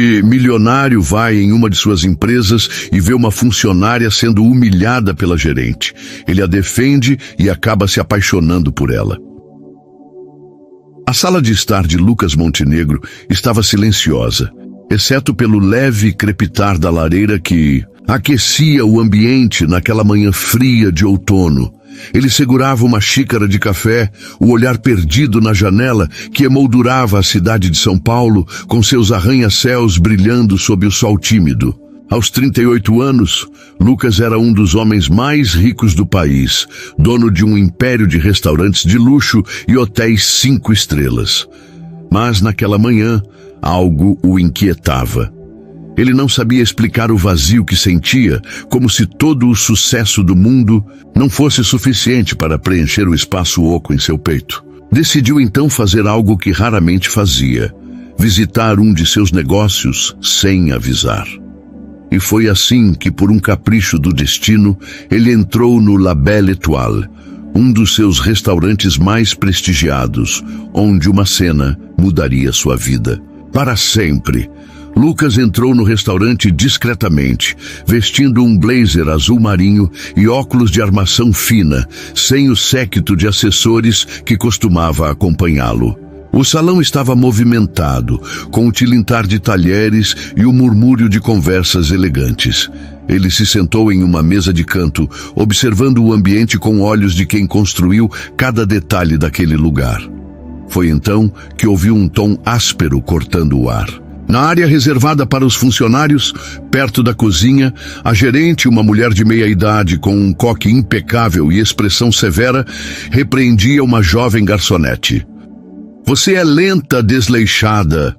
Este milionário vai em uma de suas empresas e vê uma funcionária sendo humilhada pela gerente. Ele a defende e acaba se apaixonando por ela. A sala de estar de Lucas Montenegro estava silenciosa, exceto pelo leve crepitar da lareira que aquecia o ambiente naquela manhã fria de outono. Ele segurava uma xícara de café, o olhar perdido na janela que emoldurava a cidade de São Paulo com seus arranha-céus brilhando sob o sol tímido. Aos 38 anos, Lucas era um dos homens mais ricos do país, dono de um império de restaurantes de luxo e hotéis 5 estrelas. Mas naquela manhã, algo o inquietava. Ele não sabia explicar o vazio que sentia, como se todo o sucesso do mundo não fosse suficiente para preencher o espaço oco em seu peito. Decidiu então fazer algo que raramente fazia: visitar um de seus negócios sem avisar. E foi assim que, por um capricho do destino, ele entrou no La Belle Étoile, um dos seus restaurantes mais prestigiados, onde uma cena mudaria sua vida para sempre. Lucas entrou no restaurante discretamente, vestindo um blazer azul marinho e óculos de armação fina, sem o séquito de assessores que costumava acompanhá-lo. O salão estava movimentado, com o tilintar de talheres e o murmúrio de conversas elegantes. Ele se sentou em uma mesa de canto, observando o ambiente com olhos de quem construiu cada detalhe daquele lugar. Foi então que ouviu um tom áspero cortando o ar. Na área reservada para os funcionários, perto da cozinha, a gerente, uma mulher de meia idade com um coque impecável e expressão severa, repreendia uma jovem garçonete. "Você é lenta, desleixada.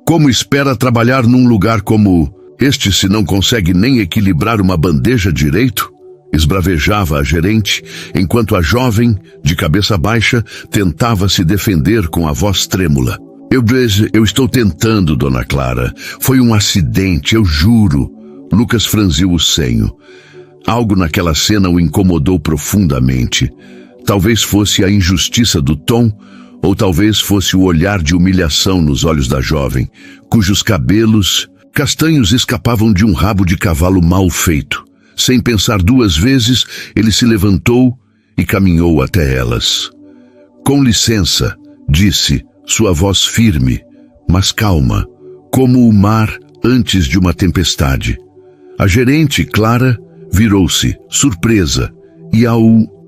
Como espera trabalhar num lugar como este se não consegue nem equilibrar uma bandeja direito?" Esbravejava a gerente, enquanto a jovem, de cabeça baixa, tentava se defender com a voz trêmula. Eu estou tentando, dona Clara. Foi um acidente, eu juro." Lucas franziu o senho. Algo naquela cena o incomodou profundamente. Talvez fosse a injustiça do tom, ou talvez fosse o olhar de humilhação nos olhos da jovem, cujos cabelos castanhos escapavam de um rabo de cavalo mal feito. Sem pensar 2 vezes, ele se levantou e caminhou até elas. "Com licença", disse, sua voz firme, mas calma, como o mar antes de uma tempestade. A gerente, Clara, virou-se, surpresa, e ao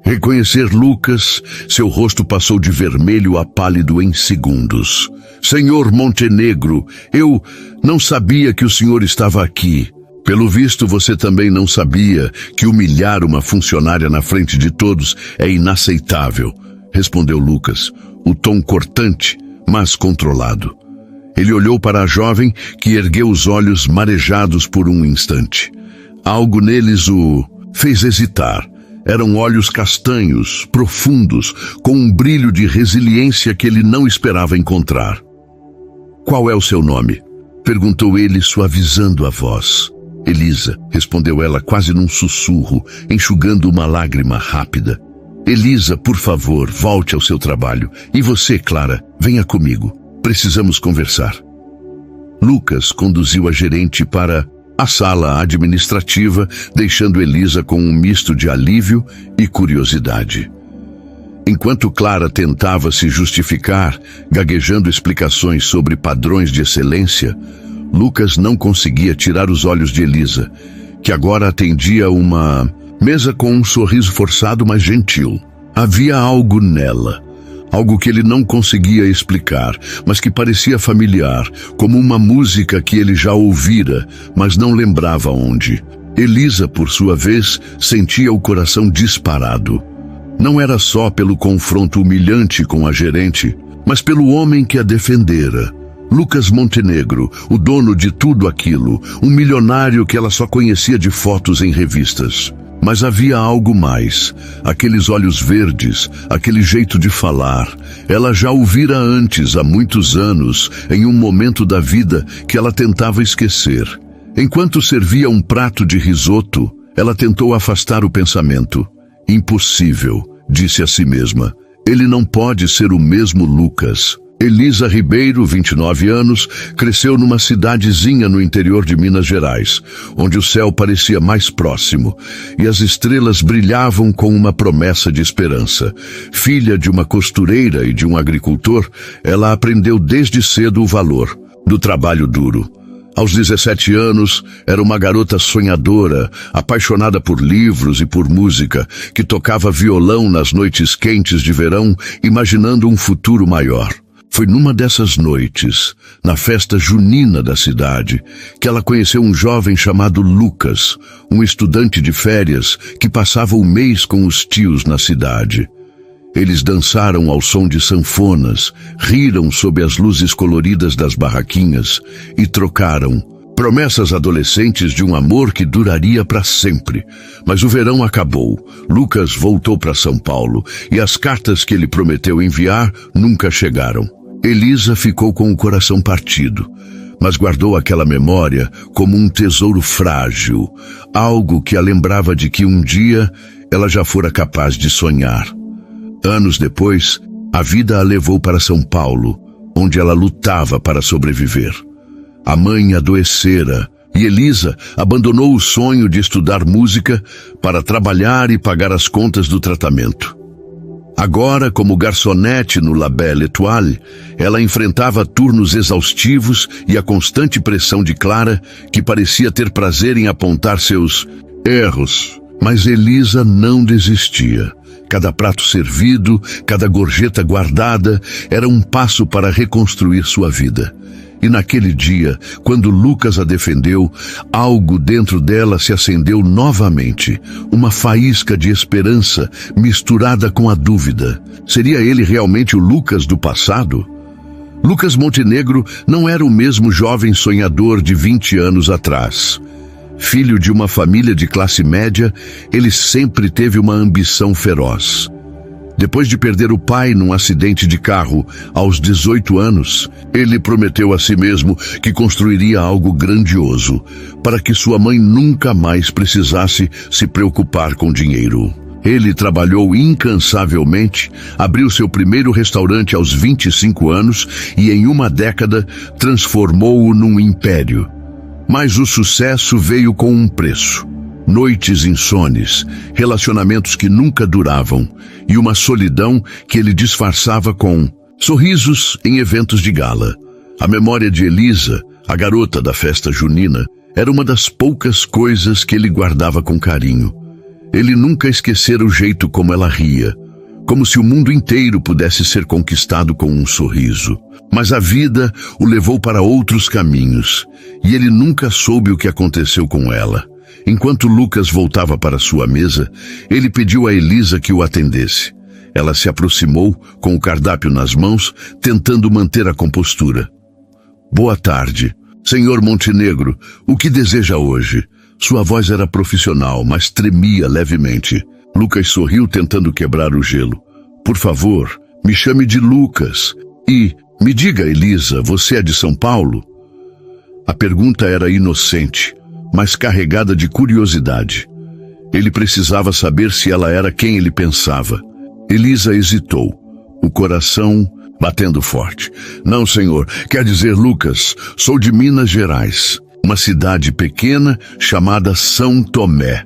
reconhecer Lucas, seu rosto passou de vermelho a pálido em segundos. "Senhor Montenegro, eu não sabia que o senhor estava aqui. Pelo visto, você também não sabia que humilhar uma funcionária na frente de todos é inaceitável", respondeu Lucas, o tom cortante, mas controlado. Ele olhou para a jovem, que ergueu os olhos marejados por um instante. Algo neles o fez hesitar. Eram olhos castanhos, profundos, com um brilho de resiliência que ele não esperava encontrar. "Qual é o seu nome?" perguntou ele, suavizando a voz. "Elisa", respondeu ela quase num sussurro, enxugando uma lágrima rápida. "Elisa, por favor, volte ao seu trabalho. E você, Clara, venha comigo. Precisamos conversar." Lucas conduziu a gerente para a sala administrativa, deixando Elisa com um misto de alívio e curiosidade. Enquanto Clara tentava se justificar, gaguejando explicações sobre padrões de excelência, Lucas não conseguia tirar os olhos de Elisa, que agora atendia uma mesa com um sorriso forçado, mas gentil. Havia algo nela, algo que ele não conseguia explicar, mas que parecia familiar, como uma música que ele já ouvira, mas não lembrava onde. Elisa, por sua vez, sentia o coração disparado. Não era só pelo confronto humilhante com a gerente, mas pelo homem que a defendera. Lucas Montenegro, o dono de tudo aquilo, um milionário que ela só conhecia de fotos em revistas. Mas havia algo mais, aqueles olhos verdes, aquele jeito de falar. Ela já o vira antes, há muitos anos, em um momento da vida que ela tentava esquecer. Enquanto servia um prato de risoto, ela tentou afastar o pensamento. "Impossível", disse a si mesma. "Ele não pode ser o mesmo Lucas." Elisa Ribeiro, 29 anos, cresceu numa cidadezinha no interior de Minas Gerais, onde o céu parecia mais próximo e as estrelas brilhavam com uma promessa de esperança. Filha de uma costureira e de um agricultor, ela aprendeu desde cedo o valor do trabalho duro. Aos 17 anos, era uma garota sonhadora, apaixonada por livros e por música, que tocava violão nas noites quentes de verão, imaginando um futuro maior. Foi numa dessas noites, na festa junina da cidade, que ela conheceu um jovem chamado Lucas, um estudante de férias que passava o mês com os tios na cidade. Eles dançaram ao som de sanfonas, riram sob as luzes coloridas das barraquinhas e trocaram promessas adolescentes de um amor que duraria para sempre. Mas o verão acabou. Lucas voltou para São Paulo e as cartas que ele prometeu enviar nunca chegaram. Elisa ficou com o coração partido, mas guardou aquela memória como um tesouro frágil, algo que a lembrava de que um dia ela já fora capaz de sonhar. Anos depois, a vida a levou para São Paulo, onde ela lutava para sobreviver. A mãe adoecera e Elisa abandonou o sonho de estudar música para trabalhar e pagar as contas do tratamento. Agora, como garçonete no La Belle Étoile, ela enfrentava turnos exaustivos e a constante pressão de Clara, que parecia ter prazer em apontar seus erros. Mas Elisa não desistia. Cada prato servido, cada gorjeta guardada, era um passo para reconstruir sua vida. E naquele dia, quando Lucas a defendeu, algo dentro dela se acendeu novamente, uma faísca de esperança misturada com a dúvida. Seria ele realmente o Lucas do passado? Lucas Montenegro não era o mesmo jovem sonhador de 20 anos atrás. Filho de uma família de classe média, ele sempre teve uma ambição feroz. Depois de perder o pai num acidente de carro aos 18 anos, ele prometeu a si mesmo que construiria algo grandioso, para que sua mãe nunca mais precisasse se preocupar com dinheiro. Ele trabalhou incansavelmente, abriu seu primeiro restaurante aos 25 anos e em uma década transformou-o num império. Mas o sucesso veio com um preço. Noites insones, relacionamentos que nunca duravam e uma solidão que ele disfarçava com sorrisos em eventos de gala. A memória de Elisa, a garota da festa junina, era uma das poucas coisas que ele guardava com carinho. Ele nunca esquecera o jeito como ela ria, como se o mundo inteiro pudesse ser conquistado com um sorriso. Mas a vida o levou para outros caminhos e ele nunca soube o que aconteceu com ela. Enquanto Lucas voltava para sua mesa, ele pediu a Elisa que o atendesse. Ela se aproximou, com o cardápio nas mãos, tentando manter a compostura. Boa tarde. Senhor Montenegro, o que deseja hoje? Sua voz era profissional, mas tremia levemente. Lucas sorriu, tentando quebrar o gelo. Por favor, me chame de Lucas. E, me diga, Elisa, você é de São Paulo? A pergunta era inocente, mas carregada de curiosidade. Ele precisava saber se ela era quem ele pensava. Elisa hesitou, o coração batendo forte. Não, senhor, quer dizer Lucas, sou de Minas Gerais, uma cidade pequena chamada São Tomé.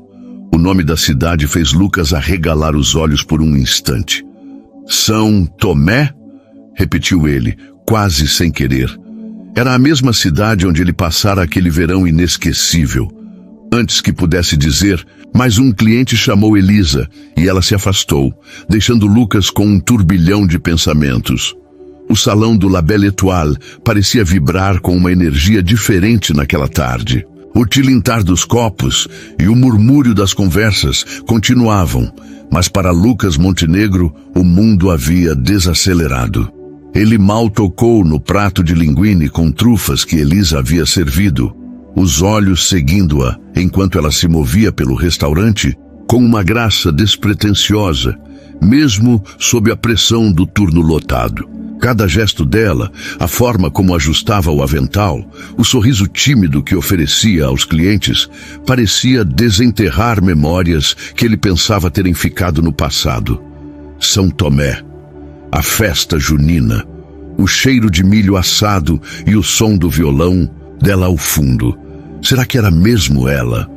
O nome da cidade fez Lucas arregalar os olhos por um instante. São Tomé? Repetiu ele, quase sem querer. Era a mesma cidade onde ele passara aquele verão inesquecível. Antes que pudesse dizer, mais um cliente chamou Elisa e ela se afastou, deixando Lucas com um turbilhão de pensamentos. O salão do La Belle Étoile parecia vibrar com uma energia diferente naquela tarde. O tilintar dos copos e o murmúrio das conversas continuavam, mas para Lucas Montenegro o mundo havia desacelerado. Ele mal tocou no prato de linguine com trufas que Elisa havia servido, os olhos seguindo-a enquanto ela se movia pelo restaurante com uma graça despretensiosa, mesmo sob a pressão do turno lotado. Cada gesto dela, a forma como ajustava o avental, o sorriso tímido que oferecia aos clientes, parecia desenterrar memórias que ele pensava terem ficado no passado. São Tomé, a festa junina, O cheiro de milho assado e o som do violão dela ao fundo. Será que era mesmo ela?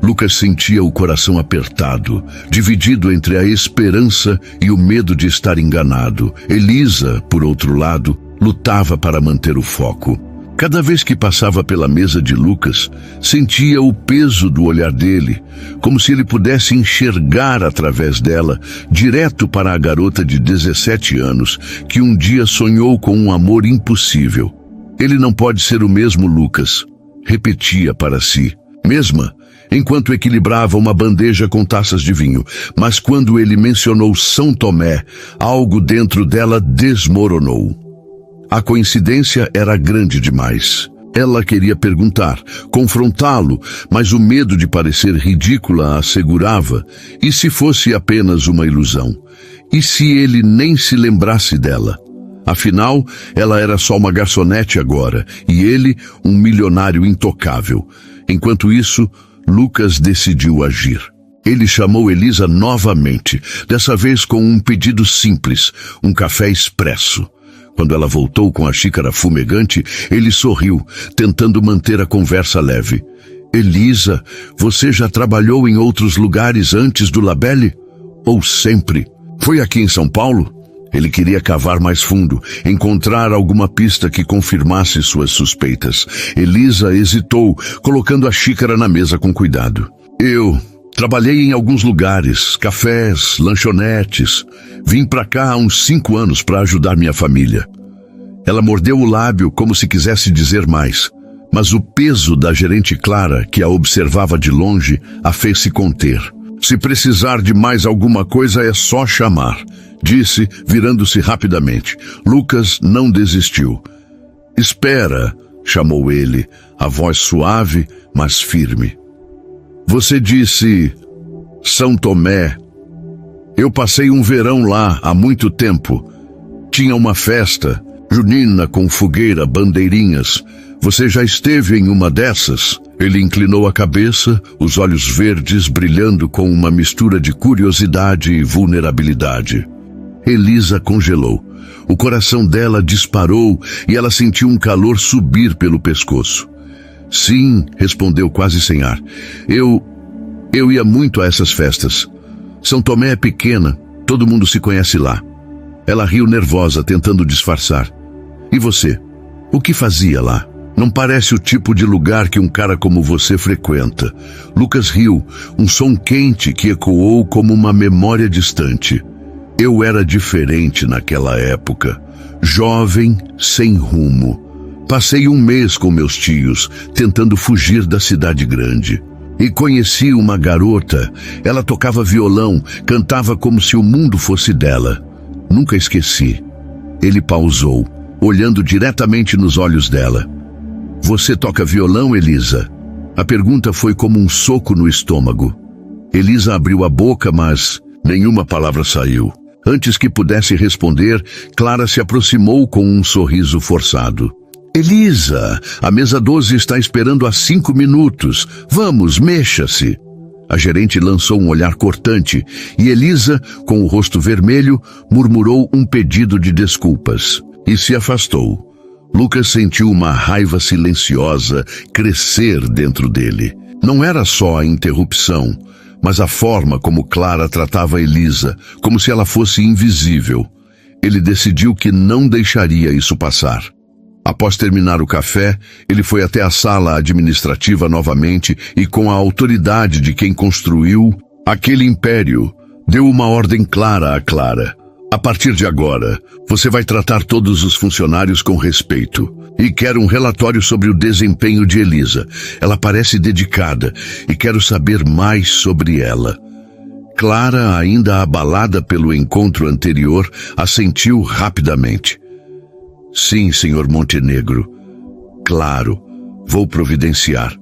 Lucas sentia o coração apertado, dividido entre a esperança e o medo de estar enganado. Elisa, por outro lado, lutava para manter o foco. Cada vez que passava pela mesa de Lucas, sentia o peso do olhar dele, como se ele pudesse enxergar através dela, direto para a garota de 17 anos, que um dia sonhou com um amor impossível. Ele não pode ser o mesmo Lucas, repetia para si, mesma enquanto equilibrava uma bandeja com taças de vinho. Mas quando ele mencionou São Tomé, algo dentro dela desmoronou. A coincidência era grande demais. Ela queria perguntar, confrontá-lo, mas o medo de parecer ridícula a segurava. E se fosse apenas uma ilusão? E se ele nem se lembrasse dela? Afinal, ela era só uma garçonete agora, e ele um milionário intocável. Enquanto isso, Lucas decidiu agir. Ele chamou Elisa novamente, dessa vez com um pedido simples, um café expresso. Quando ela voltou com a xícara fumegante, ele sorriu, tentando manter a conversa leve. Elisa, você já trabalhou em outros lugares antes do Labelle? Ou sempre? Foi aqui em São Paulo? Ele queria cavar mais fundo, encontrar alguma pista que confirmasse suas suspeitas. Elisa hesitou, colocando a xícara na mesa com cuidado. Eu trabalhei em alguns lugares, cafés, lanchonetes. Vim pra cá há uns 5 anos para ajudar minha família. Ela mordeu o lábio como se quisesse dizer mais, mas o peso da gerente Clara, que a observava de longe, a fez se conter. Se precisar de mais alguma coisa é só chamar, disse, virando-se rapidamente. Lucas não desistiu. Espera, chamou ele, a voz suave, mas firme. Você disse São Tomé. Eu passei um verão lá há muito tempo. Tinha uma festa junina com fogueira, bandeirinhas. Você já esteve em uma dessas? Ele inclinou a cabeça, os olhos verdes brilhando com uma mistura de curiosidade e vulnerabilidade. Elisa congelou. O coração dela disparou e ela sentiu um calor subir pelo pescoço. Sim, respondeu quase sem ar. Eu ia muito a essas festas. São Tomé é pequena, todo mundo se conhece lá. Ela riu nervosa, tentando disfarçar. E você? O que fazia lá? Não parece o tipo de lugar que um cara como você frequenta. Lucas riu, um som quente que ecoou como uma memória distante. Eu era diferente naquela época. Jovem, sem rumo. Passei um mês com meus tios, tentando fugir da cidade grande. E conheci uma garota. Ela tocava violão, cantava como se o mundo fosse dela. Nunca esqueci. Ele pausou, olhando diretamente nos olhos dela. Você toca violão, Elisa? A pergunta foi como um soco no estômago. Elisa abriu a boca, mas nenhuma palavra saiu. Antes que pudesse responder, Clara se aproximou com um sorriso forçado. Elisa, a mesa 12 está esperando há 5 minutos. Vamos, mexa-se. A gerente lançou um olhar cortante e Elisa, com o rosto vermelho, murmurou um pedido de desculpas e se afastou. Lucas sentiu uma raiva silenciosa crescer dentro dele. Não era só a interrupção, mas a forma como Clara tratava Elisa, como se ela fosse invisível. Ele decidiu que não deixaria isso passar. Após terminar o café, ele foi até a sala administrativa novamente e, com a autoridade de quem construiu aquele império, deu uma ordem clara a Clara. A partir de agora, você vai tratar todos os funcionários com respeito. E quero um relatório sobre o desempenho de Elisa. Ela parece dedicada e quero saber mais sobre ela. Clara, ainda abalada pelo encontro anterior, assentiu rapidamente. Sim, senhor Montenegro. Claro, vou providenciar.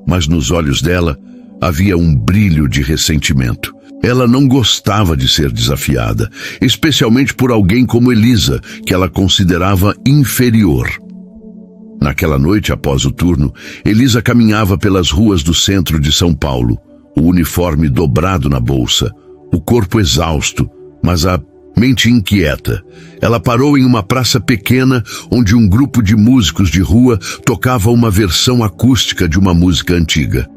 Mas nos olhos dela havia um brilho de ressentimento. Ela não gostava de ser desafiada, especialmente por alguém como Elisa, que ela considerava inferior. Naquela noite, após o turno, Elisa caminhava pelas ruas do centro de São Paulo, o uniforme dobrado na bolsa, o corpo exausto, mas a mente inquieta. Ela parou em uma praça pequena onde um grupo de músicos de rua tocava uma versão acústica de uma música antiga.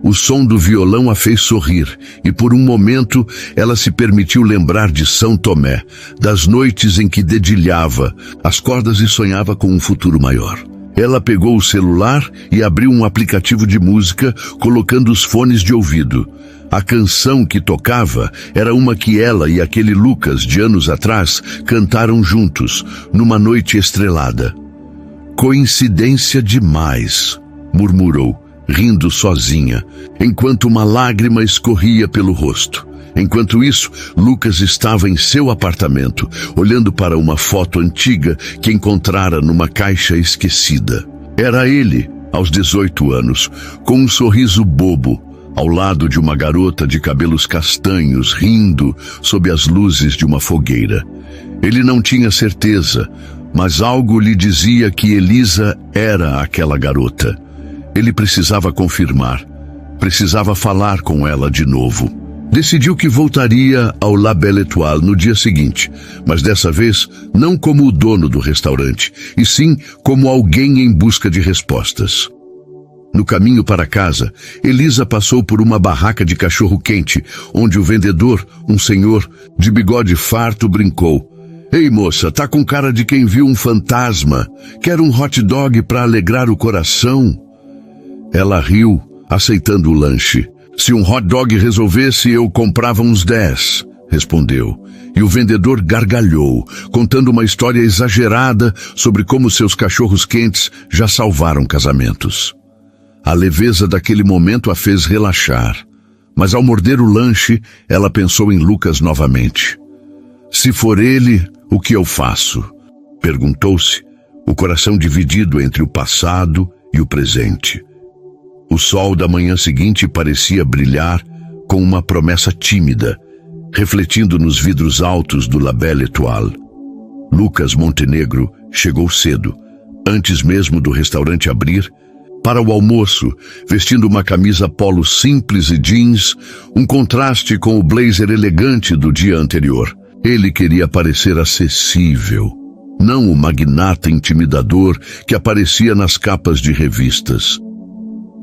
O som do violão a fez sorrir, e por um momento ela se permitiu lembrar de São Tomé, das noites em que dedilhava as cordas e sonhava com um futuro maior. Ela pegou o celular e abriu um aplicativo de música, colocando os fones de ouvido. A canção que tocava era uma que ela e aquele Lucas, de anos atrás, cantaram juntos, numa noite estrelada. Coincidência demais, murmurou, rindo sozinha, enquanto uma lágrima escorria pelo rosto. Enquanto isso, Lucas estava em seu apartamento, olhando para uma foto antiga que encontrara numa caixa esquecida. Era ele, aos 18 anos, com um sorriso bobo, ao lado de uma garota de cabelos castanhos, rindo sob as luzes de uma fogueira. Ele não tinha certeza, mas algo lhe dizia que Elisa era aquela garota. Ele precisava confirmar, precisava falar com ela de novo. Decidiu que voltaria ao La Belle Étoile no dia seguinte, mas dessa vez não como o dono do restaurante, e sim como alguém em busca de respostas. No caminho para casa, Elisa passou por uma barraca de cachorro-quente, onde o vendedor, um senhor de bigode farto, brincou. Ei, moça, tá com cara de quem viu um fantasma. Quer um hot dog para alegrar o coração? Ela riu, aceitando o lanche. Se um hot dog resolvesse, eu comprava uns 10, respondeu. E o vendedor gargalhou, contando uma história exagerada sobre como seus cachorros-quentes já salvaram casamentos. A leveza daquele momento a fez relaxar. Mas ao morder o lanche, ela pensou em Lucas novamente. Se for ele, o que eu faço? Perguntou-se, o coração dividido entre o passado e o presente. O sol da manhã seguinte parecia brilhar com uma promessa tímida, refletindo nos vidros altos do La Belle Étoile. Lucas Montenegro chegou cedo, antes mesmo do restaurante abrir, para o almoço, vestindo uma camisa polo simples e jeans, um contraste com o blazer elegante do dia anterior. Ele queria parecer acessível, não o magnata intimidador que aparecia nas capas de revistas.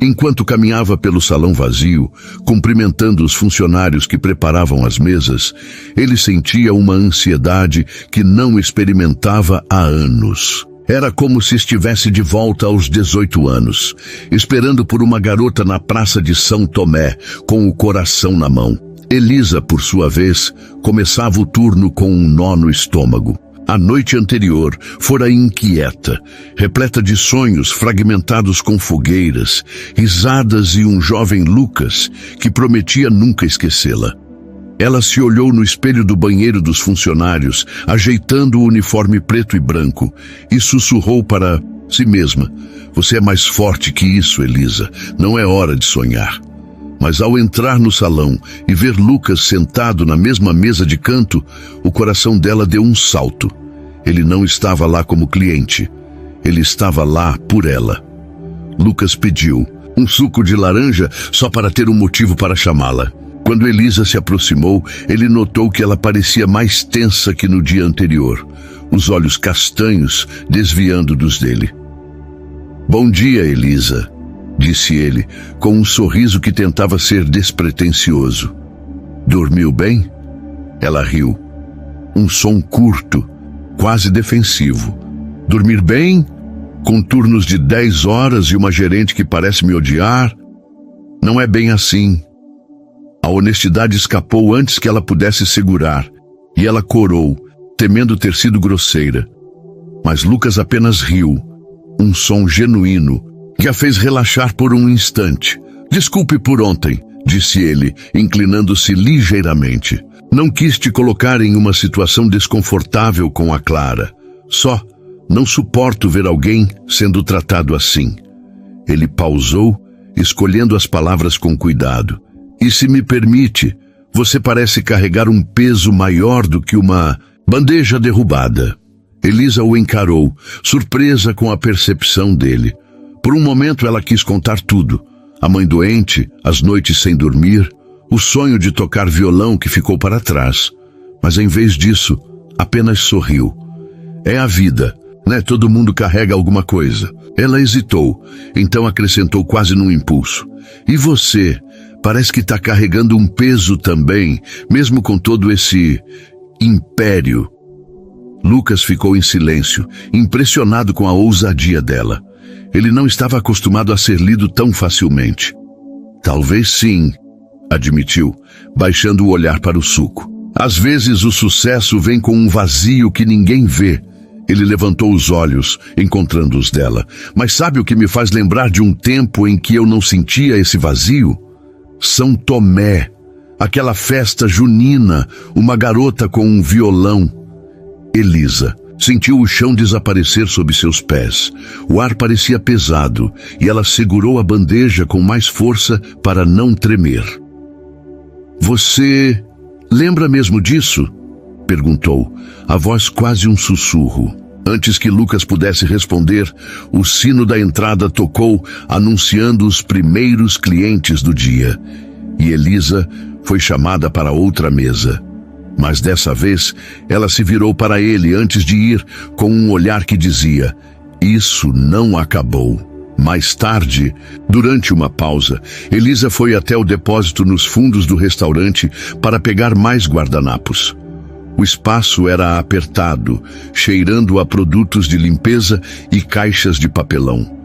Enquanto caminhava pelo salão vazio, cumprimentando os funcionários que preparavam as mesas, ele sentia uma ansiedade que não experimentava há anos. Era como se estivesse de volta aos 18 anos, esperando por uma garota na praça de São Tomé, com o coração na mão. Elisa, por sua vez, começava o turno com um nó no estômago. A noite anterior fora inquieta, repleta de sonhos fragmentados com fogueiras, risadas e um jovem Lucas que prometia nunca esquecê-la. Ela se olhou no espelho do banheiro dos funcionários, ajeitando o uniforme preto e branco, e sussurrou para si mesma: "Você é mais forte que isso, Elisa. Não é hora de sonhar." Mas ao entrar no salão e ver Lucas sentado na mesma mesa de canto, o coração dela deu um salto. Ele não estava lá como cliente. Ele estava lá por ela. Lucas pediu um suco de laranja só para ter um motivo para chamá-la. Quando Elisa se aproximou, ele notou que ela parecia mais tensa que no dia anterior, os olhos castanhos desviando dos dele. "Bom dia, Elisa", disse ele, com um sorriso que tentava ser despretensioso. "Dormiu bem?" Ela riu. Um som curto, quase defensivo. "Dormir bem? Com turnos de 10 horas e uma gerente que parece me odiar? Não é bem assim." A honestidade escapou antes que ela pudesse segurar, e ela corou, temendo ter sido grosseira. Mas Lucas apenas riu, um som genuíno, que a fez relaxar por um instante. "Desculpe por ontem", disse ele, inclinando-se ligeiramente. "Não quis te colocar em uma situação desconfortável com a Clara. Só não suporto ver alguém sendo tratado assim." Ele pausou, escolhendo as palavras com cuidado. "E se me permite, você parece carregar um peso maior do que uma bandeja derrubada." Elisa o encarou, surpresa com a percepção dele. Por um momento ela quis contar tudo. A mãe doente, as noites sem dormir, o sonho de tocar violão que ficou para trás. Mas em vez disso, apenas sorriu. É a vida, né? Todo mundo carrega alguma coisa. Ela hesitou, então acrescentou quase num impulso. E você? Parece que está carregando um peso também, mesmo com todo esse império. Lucas ficou em silêncio, impressionado com a ousadia dela. Ele não estava acostumado a ser lido tão facilmente. Talvez sim, admitiu, baixando o olhar para o suco. Às vezes o sucesso vem com um vazio que ninguém vê. Ele levantou os olhos, encontrando os dela. Mas sabe o que me faz lembrar de um tempo em que eu não sentia esse vazio? São Tomé, aquela festa junina, uma garota com um violão. Elisa sentiu o chão desaparecer sob seus pés. O ar parecia pesado e ela segurou a bandeja com mais força para não tremer. Você lembra mesmo disso? Perguntou, a voz quase um sussurro. Antes que Lucas pudesse responder, o sino da entrada tocou, anunciando os primeiros clientes do dia. E Elisa foi chamada para outra mesa. Mas dessa vez, ela se virou para ele antes de ir, com um olhar que dizia: isso não acabou. Mais tarde, durante uma pausa, Elisa foi até o depósito nos fundos do restaurante para pegar mais guardanapos. O espaço era apertado, cheirando a produtos de limpeza e caixas de papelão.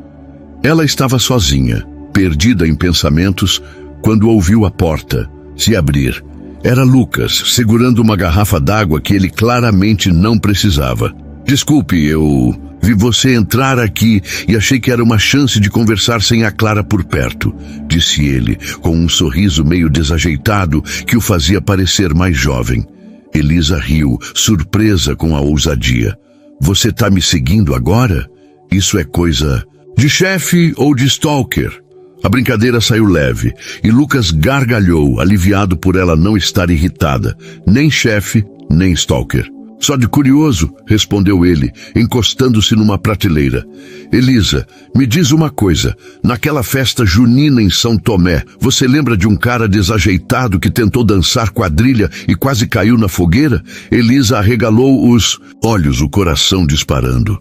Ela estava sozinha, perdida em pensamentos, quando ouviu a porta se abrir. Era Lucas, segurando uma garrafa d'água que ele claramente não precisava. Desculpe, eu vi você entrar aqui e achei que era uma chance de conversar sem a Clara por perto, disse ele, com um sorriso meio desajeitado que o fazia parecer mais jovem. Elisa riu, surpresa com a ousadia. Você tá me seguindo agora? Isso é coisa de chefe ou de stalker? A brincadeira saiu leve, e Lucas gargalhou, aliviado por ela não estar irritada. Nem chefe, nem stalker. Só de curioso, respondeu ele, encostando-se numa prateleira. Elisa, me diz uma coisa. Naquela festa junina em São Tomé, você lembra de um cara desajeitado que tentou dançar quadrilha e quase caiu na fogueira? Elisa arregalou os olhos, o coração disparando.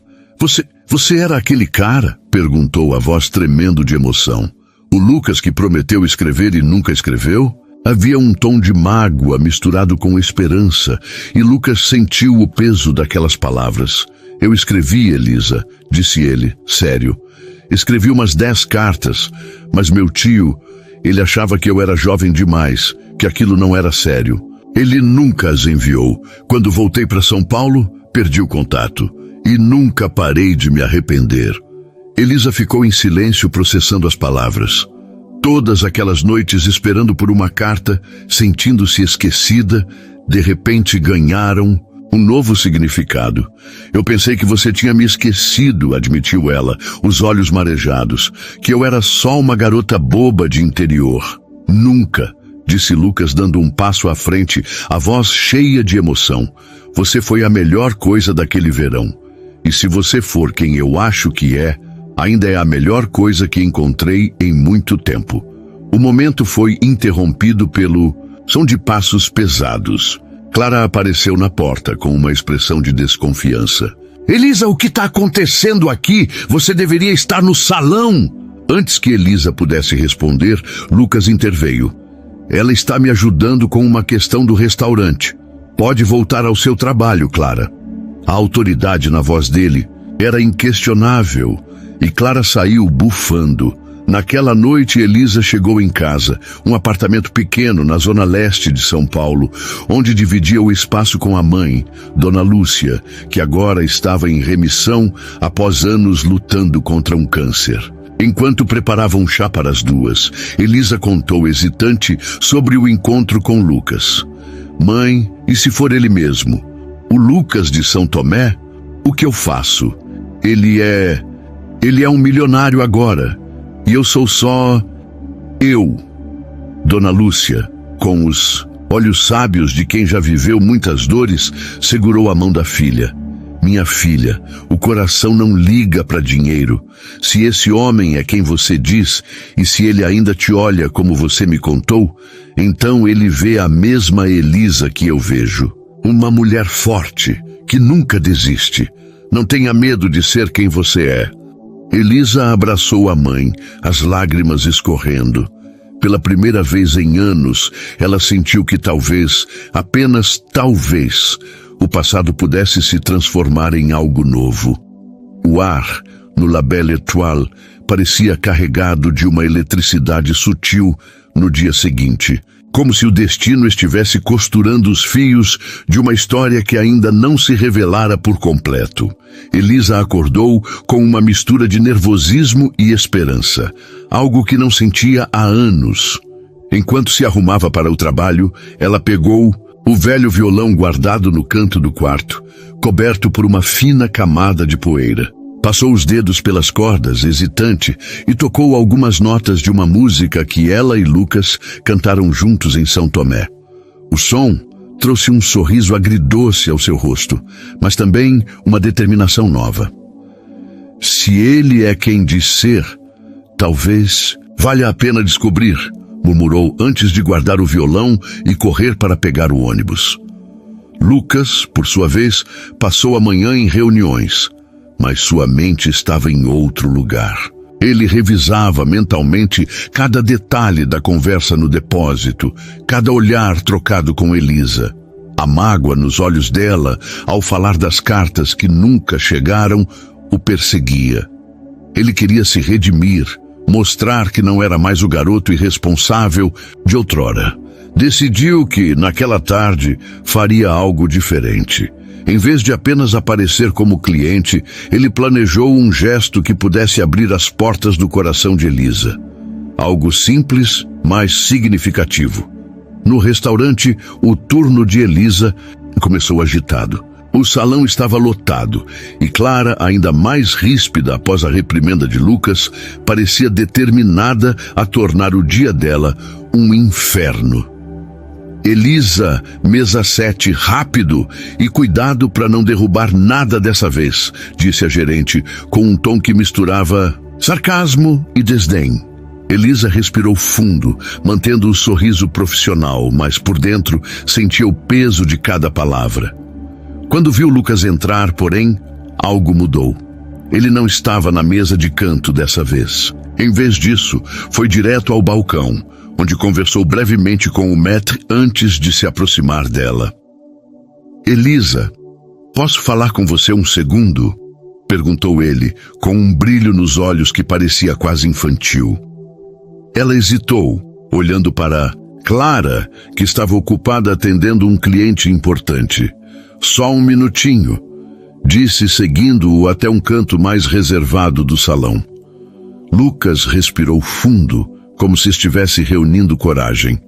Você era aquele cara? Perguntou a voz tremendo de emoção. O Lucas que prometeu escrever e nunca escreveu? Havia um tom de mágoa misturado com esperança, e Lucas sentiu o peso daquelas palavras. Eu escrevi, Elisa, disse ele, sério. Escrevi umas 10 cartas, mas meu tio, ele achava que eu era jovem demais, que aquilo não era sério. Ele nunca as enviou. Quando voltei para São Paulo, perdi o contato, e nunca parei de me arrepender. Elisa ficou em silêncio processando as palavras. Todas aquelas noites esperando por uma carta, sentindo-se esquecida, de repente ganharam um novo significado. Eu pensei que você tinha me esquecido, admitiu ela, os olhos marejados, que eu era só uma garota boba de interior. Nunca, disse Lucas dando um passo à frente, a voz cheia de emoção. Você foi a melhor coisa daquele verão. E se você for quem eu acho que é, ainda é a melhor coisa que encontrei em muito tempo. O momento foi interrompido pelo som de passos pesados. Clara apareceu na porta com uma expressão de desconfiança. Elisa, o que está acontecendo aqui? Você deveria estar no salão! Antes que Elisa pudesse responder, Lucas interveio. Ela está me ajudando com uma questão do restaurante. Pode voltar ao seu trabalho, Clara. A autoridade na voz dele era inquestionável. E Clara saiu bufando. Naquela noite, Elisa chegou em casa, um apartamento pequeno na zona leste de São Paulo, onde dividia o espaço com a mãe, Dona Lúcia, que agora estava em remissão após anos lutando contra um câncer. Enquanto preparavam um chá para as duas, Elisa contou hesitante sobre o encontro com Lucas. Mãe, e se for ele mesmo? O Lucas de São Tomé? O que eu faço? Ele é um milionário agora, e eu sou só eu. Dona Lúcia, com os olhos sábios de quem já viveu muitas dores, segurou a mão da filha. Minha filha, o coração não liga para dinheiro. Se esse homem é quem você diz, e se ele ainda te olha como você me contou, então ele vê a mesma Elisa que eu vejo. Uma mulher forte, que nunca desiste. Não tenha medo de ser quem você é. Elisa abraçou a mãe, as lágrimas escorrendo. Pela primeira vez em anos, ela sentiu que talvez, apenas talvez, o passado pudesse se transformar em algo novo. O ar, no La Belle Étoile, parecia carregado de uma eletricidade sutil no dia seguinte, como se o destino estivesse costurando os fios de uma história que ainda não se revelara por completo. Elisa acordou com uma mistura de nervosismo e esperança, algo que não sentia há anos. Enquanto se arrumava para o trabalho, ela pegou o velho violão guardado no canto do quarto, coberto por uma fina camada de poeira. Passou os dedos pelas cordas, hesitante, e tocou algumas notas de uma música que ela e Lucas cantaram juntos em São Tomé. O som trouxe um sorriso agridoce ao seu rosto, mas também uma determinação nova. Se ele é quem diz ser, talvez valha a pena descobrir, murmurou antes de guardar o violão e correr para pegar o ônibus. Lucas, por sua vez, passou a manhã em reuniões, mas sua mente estava em outro lugar. Ele revisava mentalmente cada detalhe da conversa no depósito, cada olhar trocado com Elisa. A mágoa nos olhos dela, ao falar das cartas que nunca chegaram, o perseguia. Ele queria se redimir, mostrar que não era mais o garoto irresponsável de outrora. Decidiu que, naquela tarde, faria algo diferente. Em vez de apenas aparecer como cliente, ele planejou um gesto que pudesse abrir as portas do coração de Elisa. Algo simples, mas significativo. No restaurante, o turno de Elisa começou agitado. O salão estava lotado, e Clara, ainda mais ríspida após a reprimenda de Lucas, parecia determinada a tornar o dia dela um inferno. Elisa, mesa 7, rápido, e cuidado para não derrubar nada dessa vez, disse a gerente, com um tom que misturava sarcasmo e desdém. Elisa respirou fundo, mantendo o sorriso profissional, mas por dentro sentia o peso de cada palavra. Quando viu Lucas entrar, porém, algo mudou. Ele não estava na mesa de canto dessa vez. Em vez disso, foi direto ao balcão, onde conversou brevemente com o maître antes de se aproximar dela. Elisa, posso falar com você um segundo? Perguntou ele, com um brilho nos olhos que parecia quase infantil. Ela hesitou, olhando para Clara, que estava ocupada atendendo um cliente importante. Só um minutinho, disse, seguindo-o até um canto mais reservado do salão. Lucas respirou fundo, como se estivesse reunindo coragem.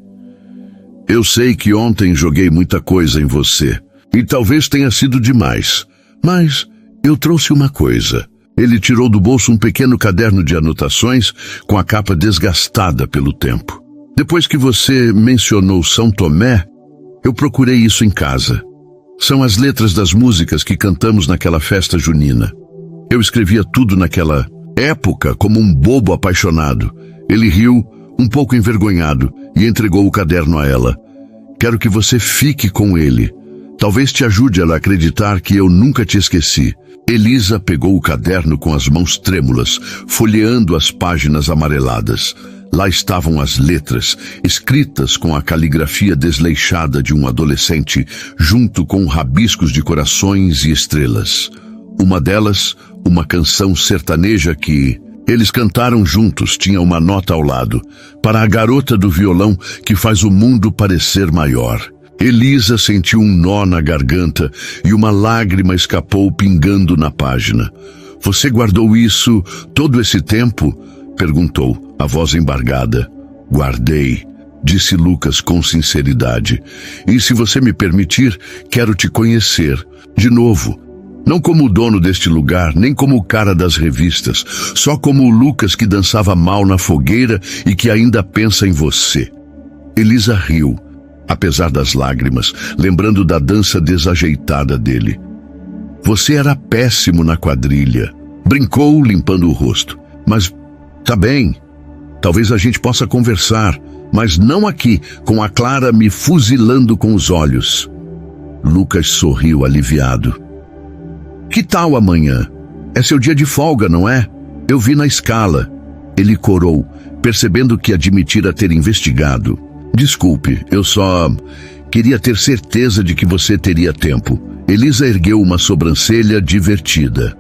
Eu sei que ontem joguei muita coisa em você, e talvez tenha sido demais, mas eu trouxe uma coisa. Ele tirou do bolso um pequeno caderno de anotações com a capa desgastada pelo tempo. Depois que você mencionou São Tomé, eu procurei isso em casa. São as letras das músicas que cantamos naquela festa junina. Eu escrevia tudo naquela época como um bobo apaixonado. Ele riu, um pouco envergonhado, e entregou o caderno a ela. Quero que você fique com ele. Talvez te ajude a acreditar que eu nunca te esqueci. Elisa pegou o caderno com as mãos trêmulas, folheando as páginas amareladas. Lá estavam as letras, escritas com a caligrafia desleixada de um adolescente, junto com rabiscos de corações e estrelas. Uma delas, uma canção sertaneja que eles cantaram juntos, tinha uma nota ao lado, para a garota do violão que faz o mundo parecer maior. Elisa sentiu um nó na garganta e uma lágrima escapou pingando na página. Você guardou isso todo esse tempo? Perguntou, a voz embargada. Guardei, disse Lucas com sinceridade. E se você me permitir, quero te conhecer. De novo. Não como o dono deste lugar, nem como o cara das revistas, só como o Lucas que dançava mal na fogueira e que ainda pensa em você. Elisa riu, apesar das lágrimas, lembrando da dança desajeitada dele. Você era péssimo na quadrilha. Brincou, limpando o rosto. Mas, tá bem, talvez a gente possa conversar, mas não aqui, com a Clara me fuzilando com os olhos. Lucas sorriu aliviado. Que tal amanhã? É seu dia de folga, não é? Eu vi na escala. Ele corou, percebendo que admitira ter investigado. Desculpe, eu só queria ter certeza de que você teria tempo. Elisa ergueu uma sobrancelha divertida.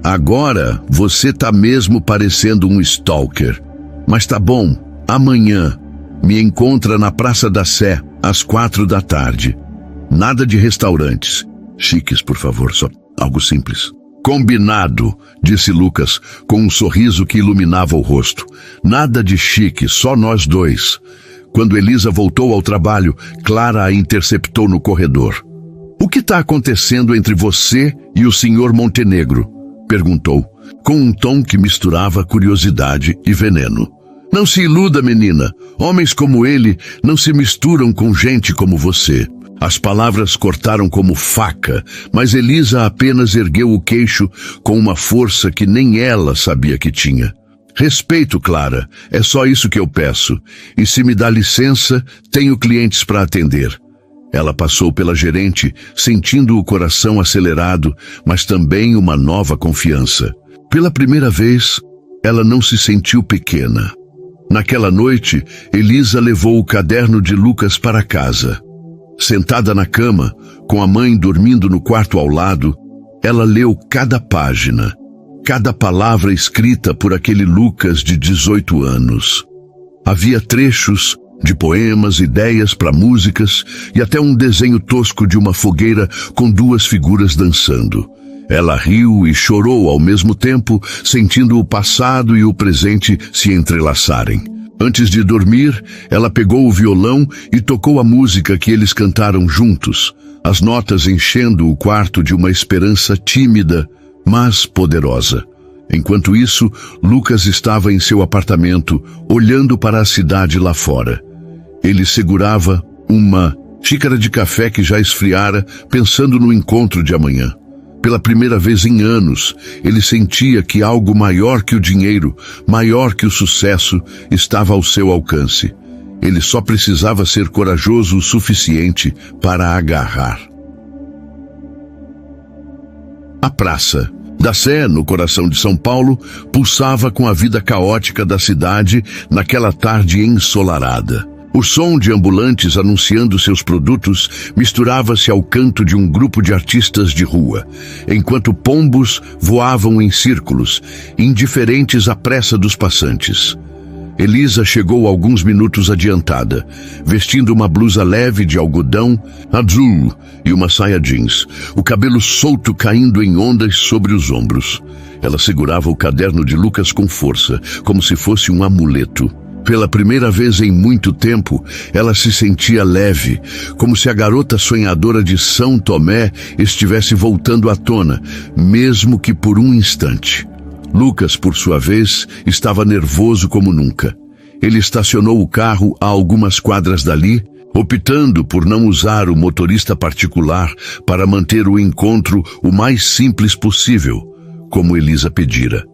Agora você tá mesmo parecendo um stalker. Mas tá bom, amanhã me encontra na Praça da Sé, às 4 da tarde. Nada de restaurantes. Chiques, por favor, só algo simples. Combinado, disse Lucas, com um sorriso que iluminava o rosto. Nada de chique, só nós dois. Quando Elisa voltou ao trabalho, Clara a interceptou no corredor. O que está acontecendo entre você e o Sr. Montenegro? Perguntou, com um tom que misturava curiosidade e veneno. Não se iluda, menina. Homens como ele não se misturam com gente como você. As palavras cortaram como faca, mas Elisa apenas ergueu o queixo com uma força que nem ela sabia que tinha. Respeito, Clara, é só isso que eu peço. E se me dá licença, tenho clientes para atender. Ela passou pela gerente, sentindo o coração acelerado, mas também uma nova confiança. Pela primeira vez, ela não se sentiu pequena. Naquela noite, Elisa levou o caderno de Lucas para casa. Sentada na cama, com a mãe dormindo no quarto ao lado, ela leu cada página, cada palavra escrita por aquele Lucas de 18 anos. Havia trechos de poemas, ideias para músicas e até um desenho tosco de uma fogueira com duas figuras dançando. Ela riu e chorou ao mesmo tempo, sentindo o passado e o presente se entrelaçarem. Antes de dormir, ela pegou o violão e tocou a música que eles cantaram juntos, as notas enchendo o quarto de uma esperança tímida, mas poderosa. Enquanto isso, Lucas estava em seu apartamento, olhando para a cidade lá fora. Ele segurava uma xícara de café que já esfriara, pensando no encontro de amanhã. Pela primeira vez em anos, ele sentia que algo maior que o dinheiro, maior que o sucesso, estava ao seu alcance. Ele só precisava ser corajoso o suficiente para agarrar. A Praça da Sé, no coração de São Paulo, pulsava com a vida caótica da cidade naquela tarde ensolarada. O som de ambulantes anunciando seus produtos misturava-se ao canto de um grupo de artistas de rua, enquanto pombos voavam em círculos, indiferentes à pressa dos passantes. Elisa chegou alguns minutos adiantada, vestindo uma blusa leve de algodão azul e uma saia jeans, o cabelo solto caindo em ondas sobre os ombros. Ela segurava o caderno de Lucas com força, como se fosse um amuleto. Pela primeira vez em muito tempo, ela se sentia leve, como se a garota sonhadora de São Tomé estivesse voltando à tona, mesmo que por um instante. Lucas, por sua vez, estava nervoso como nunca. Ele estacionou o carro a algumas quadras dali, optando por não usar o motorista particular para manter o encontro o mais simples possível, como Elisa pedira.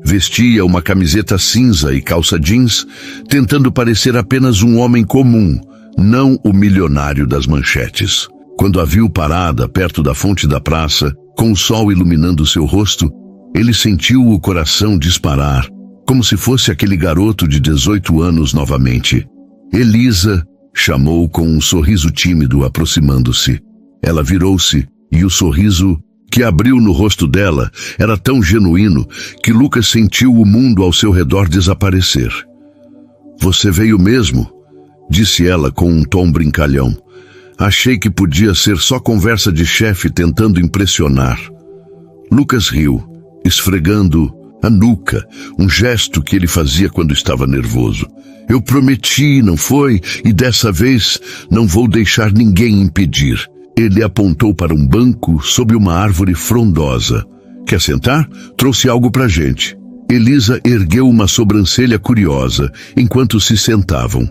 Vestia uma camiseta cinza e calça jeans, tentando parecer apenas um homem comum, não o milionário das manchetes. Quando a viu parada perto da fonte da praça, com o sol iluminando seu rosto, ele sentiu o coração disparar, como se fosse aquele garoto de 18 anos novamente. Elisa chamou com um sorriso tímido, aproximando-se. Ela virou-se e o sorriso que abriu no rosto dela era tão genuíno que Lucas sentiu o mundo ao seu redor desaparecer. Você veio mesmo? Disse ela com um tom brincalhão. Achei que podia ser só conversa de chefe tentando impressionar. Lucas riu, esfregando a nuca, um gesto que ele fazia quando estava nervoso. Eu prometi, não foi? E dessa vez não vou deixar ninguém impedir. Ele apontou para um banco sob uma árvore frondosa. Quer sentar? Trouxe algo pra gente. Elisa ergueu uma sobrancelha curiosa enquanto se sentavam.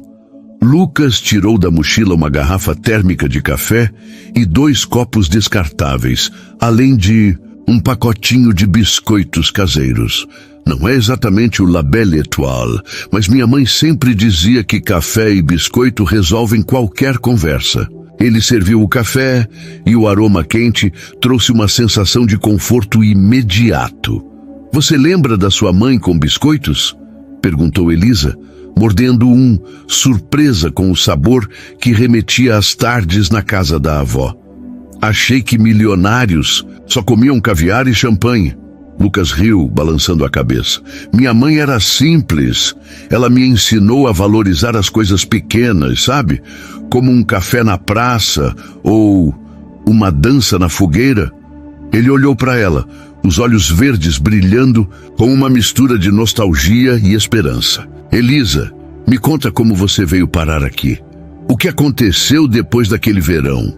Lucas tirou da mochila uma garrafa térmica de café e 2 copos descartáveis, além de um pacotinho de biscoitos caseiros. Não é exatamente o La Belle Étoile, mas minha mãe sempre dizia que café e biscoito resolvem qualquer conversa. Ele serviu o café e o aroma quente trouxe uma sensação de conforto imediato. Você lembra da sua mãe com biscoitos? Perguntou Elisa, mordendo um, surpresa com o sabor que remetia às tardes na casa da avó. Achei que milionários só comiam caviar e champanhe. Lucas riu, balançando a cabeça. Minha mãe era simples. Ela me ensinou a valorizar as coisas pequenas, sabe? Como um café na praça ou uma dança na fogueira. Ele olhou para ela, os olhos verdes brilhando com uma mistura de nostalgia e esperança. Elisa, me conta como você veio parar aqui. O que aconteceu depois daquele verão?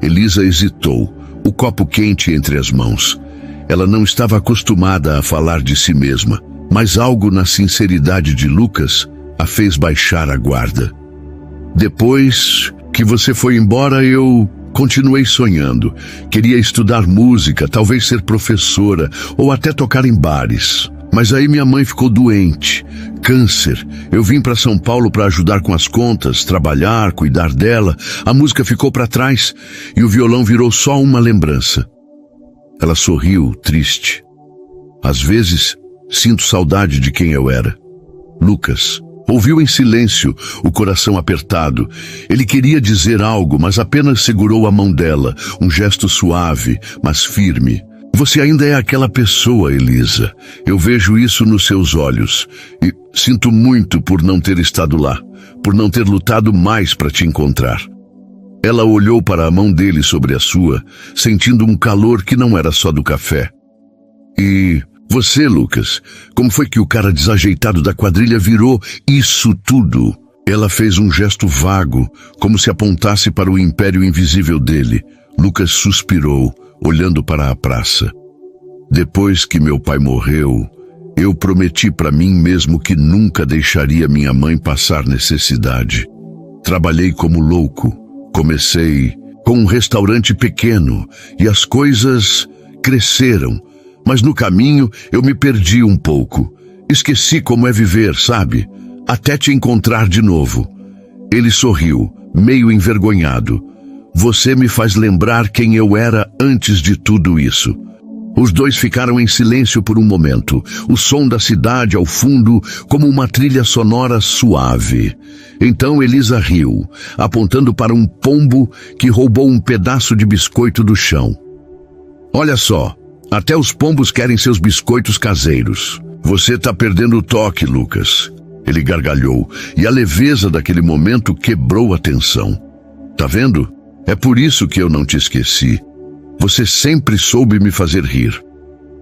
Elisa hesitou, o copo quente entre as mãos. Ela não estava acostumada a falar de si mesma, mas algo na sinceridade de Lucas a fez baixar a guarda. Depois que você foi embora, eu continuei sonhando. Queria estudar música, talvez ser professora ou até tocar em bares. Mas aí minha mãe ficou doente, câncer. Eu vim para São Paulo para ajudar com as contas, trabalhar, cuidar dela. A música ficou para trás e o violão virou só uma lembrança. Ela sorriu, triste. Às vezes, sinto saudade de quem eu era. Lucas ouviu em silêncio, o coração apertado. Ele queria dizer algo, mas apenas segurou a mão dela, um gesto suave, mas firme. Você ainda é aquela pessoa, Elisa. Eu vejo isso nos seus olhos. E sinto muito por não ter estado lá, por não ter lutado mais para te encontrar. Ela olhou para a mão dele sobre a sua, sentindo um calor que não era só do café. E você, Lucas, como foi que o cara desajeitado da quadrilha virou isso tudo? Ela fez um gesto vago, como se apontasse para o império invisível dele. Lucas suspirou, olhando para a praça. Depois que meu pai morreu, eu prometi para mim mesmo que nunca deixaria minha mãe passar necessidade. Trabalhei como louco. Comecei com um restaurante pequeno e as coisas cresceram, mas no caminho eu me perdi um pouco. Esqueci como é viver, sabe? Até te encontrar de novo. Ele sorriu, meio envergonhado. Você me faz lembrar quem eu era antes de tudo isso. Os dois ficaram em silêncio por um momento, o som da cidade ao fundo como uma trilha sonora suave. Então Elisa riu, apontando para um pombo que roubou um pedaço de biscoito do chão. Olha só, até os pombos querem seus biscoitos caseiros. Você tá perdendo o toque, Lucas. Ele gargalhou, e a leveza daquele momento quebrou a tensão. Tá vendo? É por isso que eu não te esqueci. Você sempre soube me fazer rir.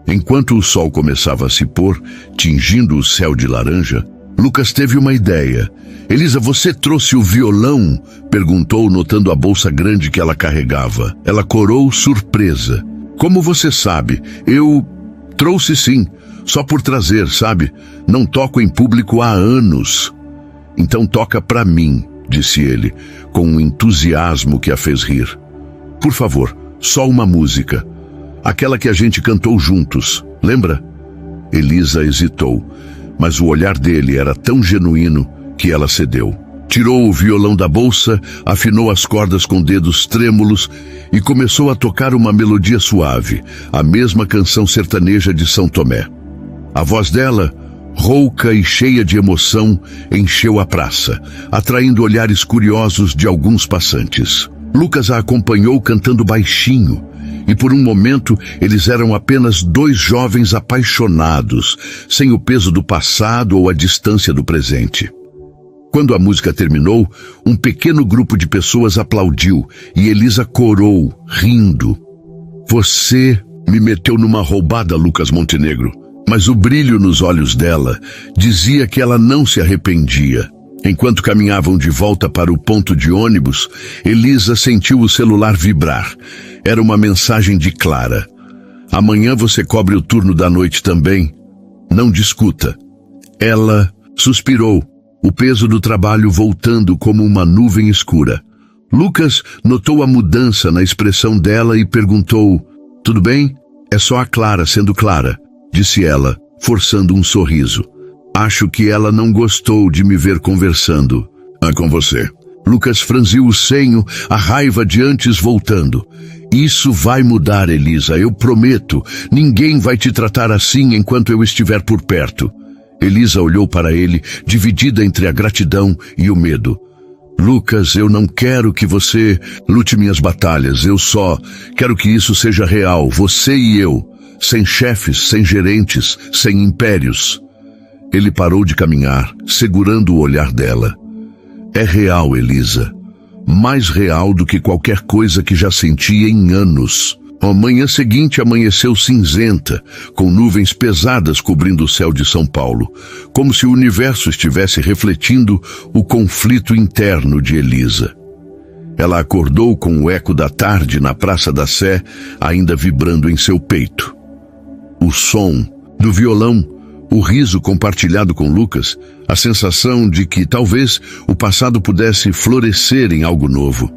Enquanto o sol começava a se pôr, tingindo o céu de laranja, Lucas teve uma ideia. Elisa, você trouxe o violão? Perguntou, notando a bolsa grande que ela carregava. Ela corou surpresa. Como você sabe? Eu trouxe sim, só por trazer, sabe? Não toco em público há anos. Então toca pra mim, disse ele, com um entusiasmo que a fez rir. Por favor, só uma música. Aquela que a gente cantou juntos, lembra? Elisa hesitou, mas o olhar dele era tão genuíno que ela cedeu. Tirou o violão da bolsa, afinou as cordas com dedos trêmulos e começou a tocar uma melodia suave, a mesma canção sertaneja de São Tomé. A voz dela, rouca e cheia de emoção, encheu a praça, atraindo olhares curiosos de alguns passantes. Lucas a acompanhou cantando baixinho, e por um momento eles eram apenas dois jovens apaixonados, sem o peso do passado ou a distância do presente. Quando a música terminou, um pequeno grupo de pessoas aplaudiu e Elisa corou, rindo. Você me meteu numa roubada, Lucas Montenegro, mas o brilho nos olhos dela dizia que ela não se arrependia. Enquanto caminhavam de volta para o ponto de ônibus, Elisa sentiu o celular vibrar. Era uma mensagem de Clara. Amanhã você cobre o turno da noite também? Não discuta. Ela suspirou, o peso do trabalho voltando como uma nuvem escura. Lucas notou a mudança na expressão dela e perguntou: tudo bem? É só a Clara sendo Clara, disse ela, forçando um sorriso. Acho que ela não gostou de me ver conversando com você. Lucas franziu o senho, a raiva de antes voltando. Isso vai mudar, Elisa, eu prometo. Ninguém vai te tratar assim enquanto eu estiver por perto. Elisa olhou para ele, dividida entre a gratidão e o medo. Lucas, eu não quero que você lute minhas batalhas, eu só quero que isso seja real, você e eu, sem chefes, sem gerentes, sem impérios. Ele parou de caminhar, segurando o olhar dela. É real, Elisa. Mais real do que qualquer coisa que já sentia em anos. A manhã seguinte amanheceu cinzenta, com nuvens pesadas cobrindo o céu de São Paulo, como se o universo estivesse refletindo o conflito interno de Elisa. Ela acordou com o eco da tarde na Praça da Sé, ainda vibrando em seu peito. O som do violão, o riso compartilhado com Lucas, a sensação de que talvez o passado pudesse florescer em algo novo.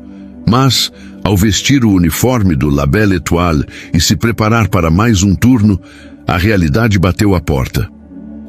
Mas, ao vestir o uniforme do La Belle Étoile e se preparar para mais um turno, a realidade bateu à porta.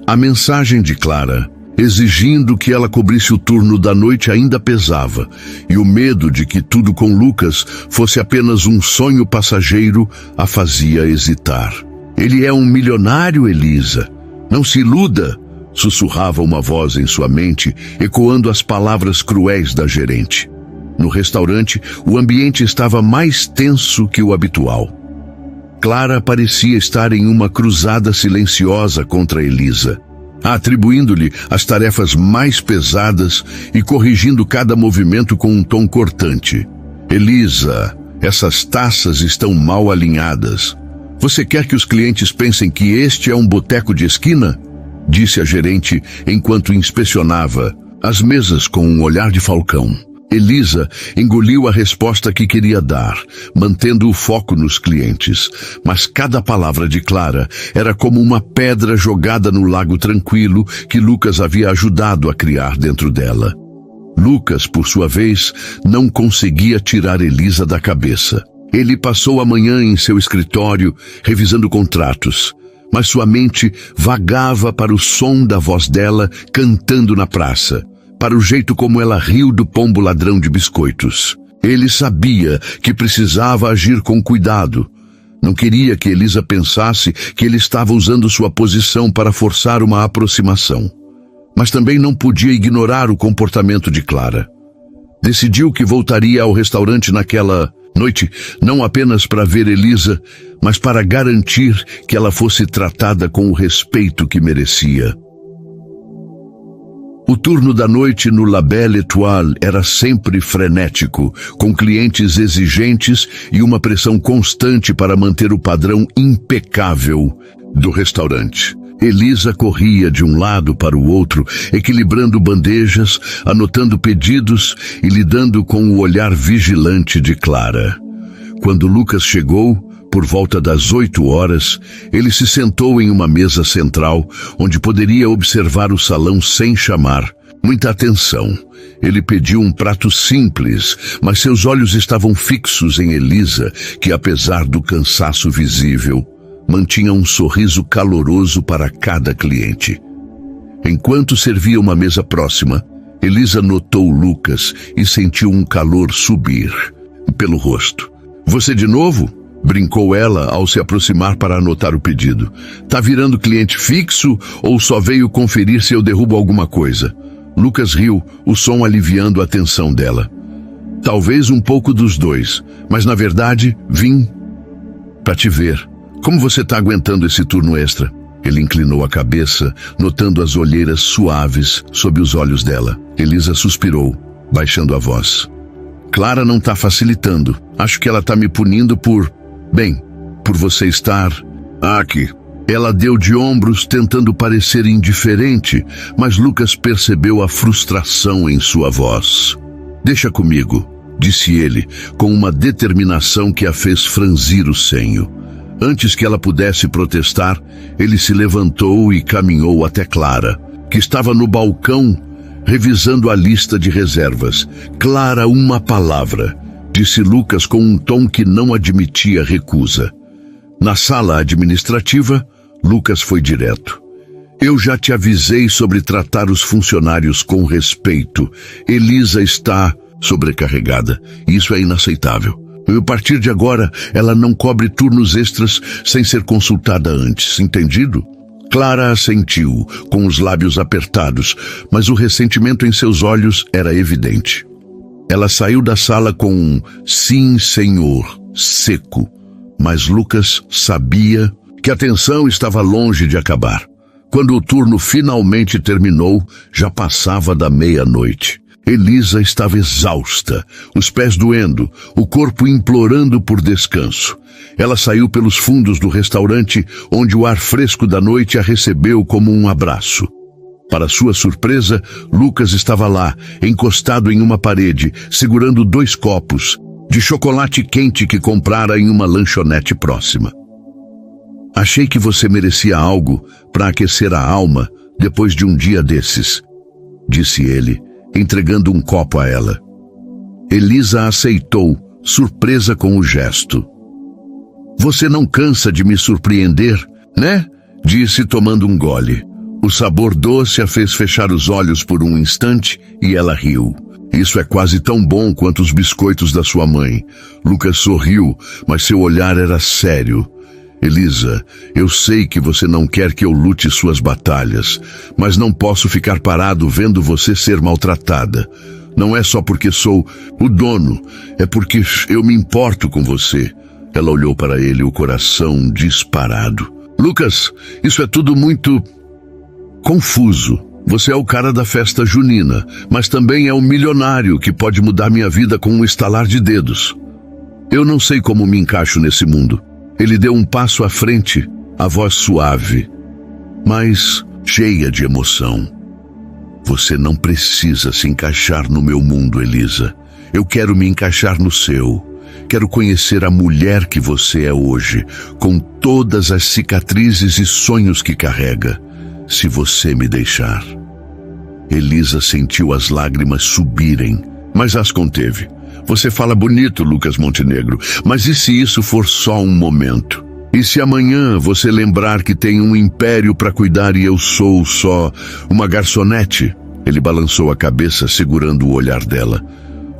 A mensagem de Clara, exigindo que ela cobrisse o turno da noite, ainda pesava, e o medo de que tudo com Lucas fosse apenas um sonho passageiro a fazia hesitar. Ele é um milionário, Elisa. Não se iluda, sussurrava uma voz em sua mente, ecoando as palavras cruéis da gerente. No restaurante, o ambiente estava mais tenso que o habitual. Clara parecia estar em uma cruzada silenciosa contra Elisa, atribuindo-lhe as tarefas mais pesadas e corrigindo cada movimento com um tom cortante. Elisa, essas taças estão mal alinhadas. Você quer que os clientes pensem que este é um boteco de esquina? Disse a gerente enquanto inspecionava as mesas com um olhar de falcão. Elisa engoliu a resposta que queria dar, mantendo o foco nos clientes. Mas cada palavra de Clara era como uma pedra jogada no lago tranquilo que Lucas havia ajudado a criar dentro dela. Lucas, por sua vez, não conseguia tirar Elisa da cabeça. Ele passou a manhã em seu escritório, revisando contratos, mas sua mente vagava para o som da voz dela cantando na praça, para o jeito como ela riu do pombo ladrão de biscoitos. Ele sabia que precisava agir com cuidado. Não queria que Elisa pensasse que ele estava usando sua posição para forçar uma aproximação. Mas também não podia ignorar o comportamento de Clara. Decidiu que voltaria ao restaurante naquela noite, não apenas para ver Elisa, mas para garantir que ela fosse tratada com o respeito que merecia. O turno da noite no La Belle Étoile era sempre frenético, com clientes exigentes e uma pressão constante para manter o padrão impecável do restaurante. Elisa corria de um lado para o outro, equilibrando bandejas, anotando pedidos e lidando com o olhar vigilante de Clara. Quando Lucas chegou, por volta das 8 horas, ele se sentou em uma mesa central, onde poderia observar o salão sem chamar muita atenção. Ele pediu um prato simples, mas seus olhos estavam fixos em Elisa, que apesar do cansaço visível, mantinha um sorriso caloroso para cada cliente. Enquanto servia uma mesa próxima, Elisa notou Lucas e sentiu um calor subir pelo rosto. Você de novo? Brincou ela ao se aproximar para anotar o pedido. Tá virando cliente fixo ou só veio conferir se eu derrubo alguma coisa? Lucas riu, o som aliviando a tensão dela. Talvez um pouco dos dois, mas na verdade vim para te ver. Como você está aguentando esse turno extra? Ele inclinou a cabeça, notando as olheiras suaves sob os olhos dela. Elisa suspirou, baixando a voz. Clara não está facilitando. Acho que ela está me punindo por você estar aqui. Ela deu de ombros, tentando parecer indiferente, mas Lucas percebeu a frustração em sua voz. Deixa comigo, disse ele, com uma determinação que a fez franzir o senho. Antes que ela pudesse protestar, ele se levantou e caminhou até Clara, que estava no balcão, revisando a lista de reservas. Clara, uma palavra, disse Lucas com um tom que não admitia recusa. Na sala administrativa, Lucas foi direto. Eu já te avisei sobre tratar os funcionários com respeito. Elisa está sobrecarregada, e isso é inaceitável. A partir de agora, ela não cobre turnos extras sem ser consultada antes, entendido? Clara assentiu, com os lábios apertados, mas o ressentimento em seus olhos era evidente. Ela saiu da sala com um "sim, senhor", seco, mas Lucas sabia que a tensão estava longe de acabar. Quando o turno finalmente terminou, já passava da meia-noite. Elisa estava exausta, os pés doendo, o corpo implorando por descanso. Ela saiu pelos fundos do restaurante, onde o ar fresco da noite a recebeu como um abraço. Para sua surpresa, Lucas estava lá, encostado em uma parede, segurando 2 copos de chocolate quente que comprara em uma lanchonete próxima. "Achei que você merecia algo para aquecer a alma depois de um dia desses", disse ele, entregando um copo a ela. Elisa aceitou, surpresa com o gesto. "Você não cansa de me surpreender, né?", disse tomando um gole. O sabor doce a fez fechar os olhos por um instante e ela riu. "Isso é quase tão bom quanto os biscoitos da sua mãe." Lucas sorriu, mas seu olhar era sério. "Elisa, eu sei que você não quer que eu lute suas batalhas, mas não posso ficar parado vendo você ser maltratada. Não é só porque sou o dono, é porque eu me importo com você." Ela olhou para ele, o coração disparado. "Lucas, isso é tudo muito confuso. Você é o cara da festa junina, mas também é um milionário que pode mudar minha vida com um estalar de dedos. Eu não sei como me encaixo nesse mundo." Ele deu um passo à frente, a voz suave, mas cheia de emoção. "Você não precisa se encaixar no meu mundo, Elisa. Eu quero me encaixar no seu. Quero conhecer a mulher que você é hoje, com todas as cicatrizes e sonhos que carrega, se você me deixar." Elisa sentiu as lágrimas subirem, mas as conteve. "Você fala bonito, Lucas Montenegro, mas e se isso for só um momento? E se amanhã você lembrar que tem um império para cuidar e eu sou só uma garçonete?" Ele balançou a cabeça, segurando o olhar dela.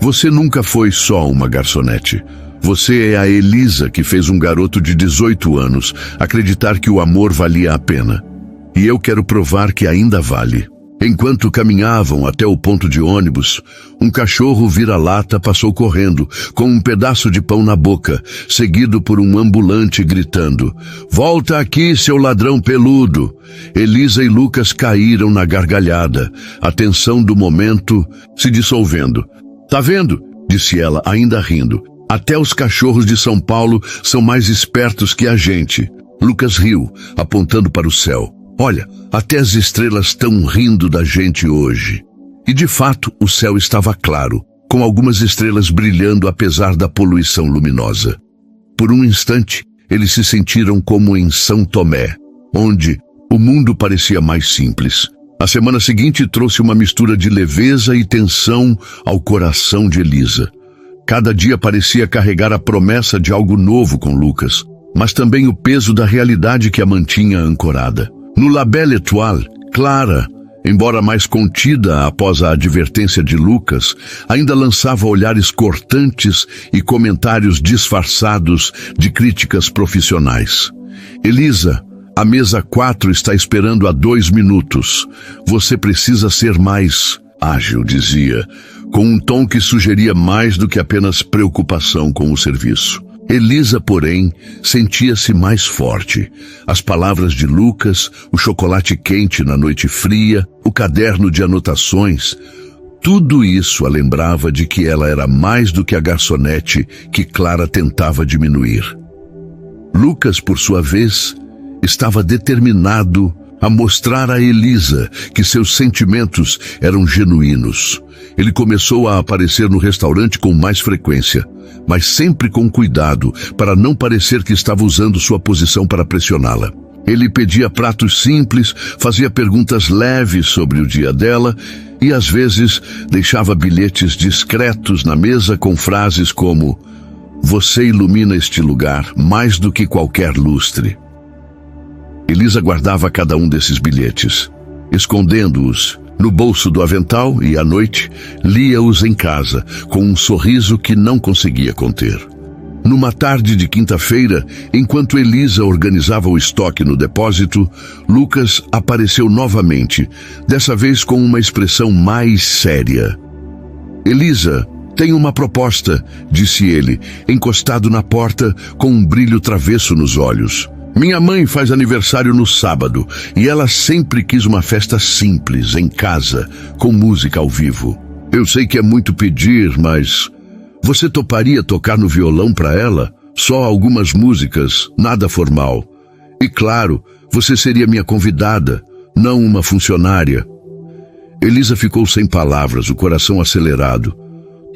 "Você nunca foi só uma garçonete. Você é a Elisa que fez um garoto de 18 anos acreditar que o amor valia a pena. E eu quero provar que ainda vale." Enquanto caminhavam até o ponto de ônibus, um cachorro vira-lata passou correndo, com um pedaço de pão na boca, seguido por um ambulante gritando: "Volta aqui, seu ladrão peludo!" Elisa e Lucas caíram na gargalhada, a tensão do momento se dissolvendo. "Tá vendo?", disse ela, ainda rindo. "Até os cachorros de São Paulo são mais espertos que a gente." Lucas riu, apontando para o céu. "Olha, até as estrelas estão rindo da gente hoje." E de fato, o céu estava claro, com algumas estrelas brilhando apesar da poluição luminosa. Por um instante, eles se sentiram como em São Tomé, onde o mundo parecia mais simples. A semana seguinte trouxe uma mistura de leveza e tensão ao coração de Elisa. Cada dia parecia carregar a promessa de algo novo com Lucas, mas também o peso da realidade que a mantinha ancorada. No La Belle Étoile, Clara, embora mais contida após a advertência de Lucas, ainda lançava olhares cortantes e comentários disfarçados de críticas profissionais. "Elisa, a mesa 4 está esperando há 2 minutos. Você precisa ser mais ágil", dizia, com um tom que sugeria mais do que apenas preocupação com o serviço. Elisa, porém, sentia-se mais forte. As palavras de Lucas, o chocolate quente na noite fria, o caderno de anotações, tudo isso a lembrava de que ela era mais do que a garçonete que Clara tentava diminuir. Lucas, por sua vez, estava determinado a mostrar a Elisa que seus sentimentos eram genuínos. Ele começou a aparecer no restaurante com mais frequência, mas sempre com cuidado para não parecer que estava usando sua posição para pressioná-la. Ele pedia pratos simples, fazia perguntas leves sobre o dia dela e às vezes deixava bilhetes discretos na mesa com frases como: "Você ilumina este lugar mais do que qualquer lustre." Elisa guardava cada um desses bilhetes, escondendo-os no bolso do avental e, à noite, lia-os em casa, com um sorriso que não conseguia conter. Numa tarde de quinta-feira, enquanto Elisa organizava o estoque no depósito, Lucas apareceu novamente, dessa vez com uma expressão mais séria. "Elisa, tenho uma proposta", disse ele, encostado na porta com um brilho travesso nos olhos. "Minha mãe faz aniversário no sábado e ela sempre quis uma festa simples, em casa, com música ao vivo. Eu sei que é muito pedir, mas você toparia tocar no violão para ela? Só algumas músicas, nada formal. E claro, você seria minha convidada, não uma funcionária." Elisa ficou sem palavras, o coração acelerado.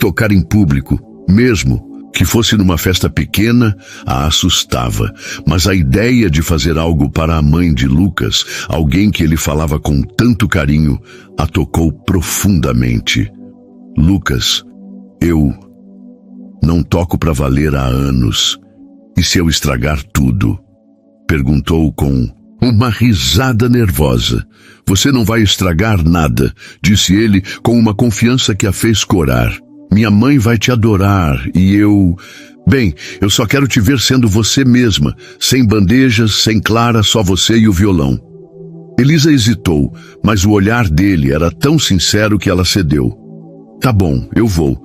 Tocar em público, mesmo que fosse numa festa pequena, a assustava. Mas a ideia de fazer algo para a mãe de Lucas, alguém que ele falava com tanto carinho, a tocou profundamente. "Lucas, eu não toco para valer há anos. E se eu estragar tudo?" Perguntou com uma risada nervosa. "Você não vai estragar nada", disse ele com uma confiança que a fez corar. "Minha mãe vai te adorar e eu... Bem, eu só quero te ver sendo você mesma, sem bandejas, sem Clara, só você e o violão." Elisa hesitou, mas o olhar dele era tão sincero que ela cedeu. "Tá bom, eu vou,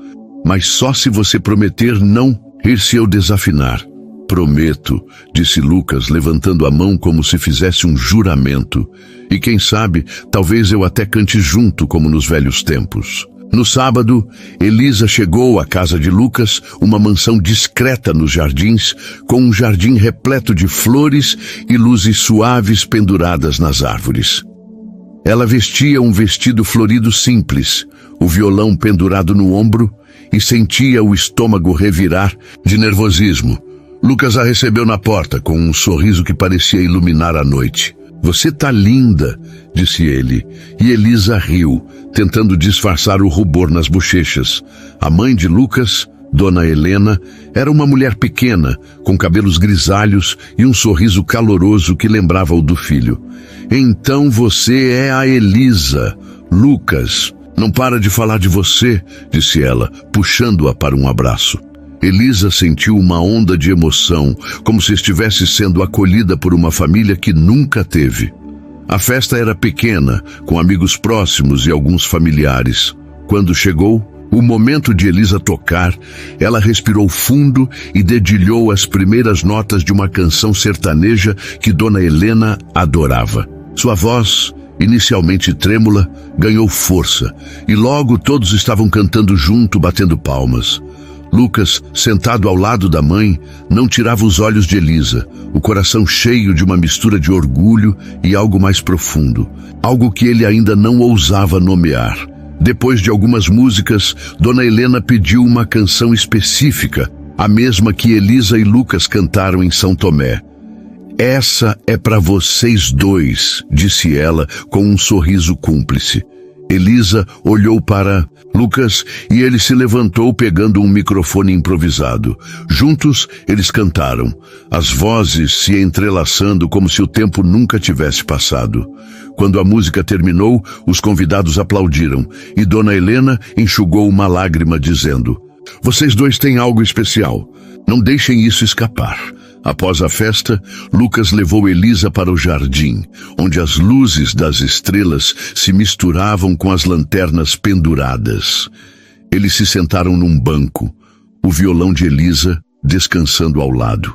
mas só se você prometer não rir se eu desafinar." "Prometo", disse Lucas, levantando a mão como se fizesse um juramento. "E quem sabe, talvez eu até cante junto, como nos velhos tempos." No sábado, Elisa chegou à casa de Lucas, uma mansão discreta nos jardins, com um jardim repleto de flores e luzes suaves penduradas nas árvores. Ela vestia um vestido florido simples, o violão pendurado no ombro, e sentia o estômago revirar de nervosismo. Lucas a recebeu na porta, com um sorriso que parecia iluminar a noite. "Você tá linda", disse ele, e Elisa riu, tentando disfarçar o rubor nas bochechas. A mãe de Lucas, Dona Helena, era uma mulher pequena, com cabelos grisalhos e um sorriso caloroso que lembrava o do filho. "Então você é a Elisa, Lucas. Não para de falar de você", disse ela, puxando-a para um abraço. Elisa sentiu uma onda de emoção, como se estivesse sendo acolhida por uma família que nunca teve. A festa era pequena, com amigos próximos e alguns familiares. Quando chegou o momento de Elisa tocar, ela respirou fundo e dedilhou as primeiras notas de uma canção sertaneja que Dona Helena adorava. Sua voz, inicialmente trêmula, ganhou força, e logo todos estavam cantando junto, batendo palmas. Lucas, sentado ao lado da mãe, não tirava os olhos de Elisa, o coração cheio de uma mistura de orgulho e algo mais profundo, algo que ele ainda não ousava nomear. Depois de algumas músicas, Dona Helena pediu uma canção específica, a mesma que Elisa e Lucas cantaram em São Tomé. "Essa é para vocês dois", disse ela com um sorriso cúmplice. Elisa olhou para Lucas e ele se levantou pegando um microfone improvisado. Juntos, eles cantaram, as vozes se entrelaçando como se o tempo nunca tivesse passado. Quando a música terminou, os convidados aplaudiram e Dona Helena enxugou uma lágrima dizendo: "Vocês dois têm algo especial. Não deixem isso escapar." Após a festa, Lucas levou Elisa para o jardim, onde as luzes das estrelas se misturavam com as lanternas penduradas. Eles se sentaram num banco, o violão de Elisa descansando ao lado.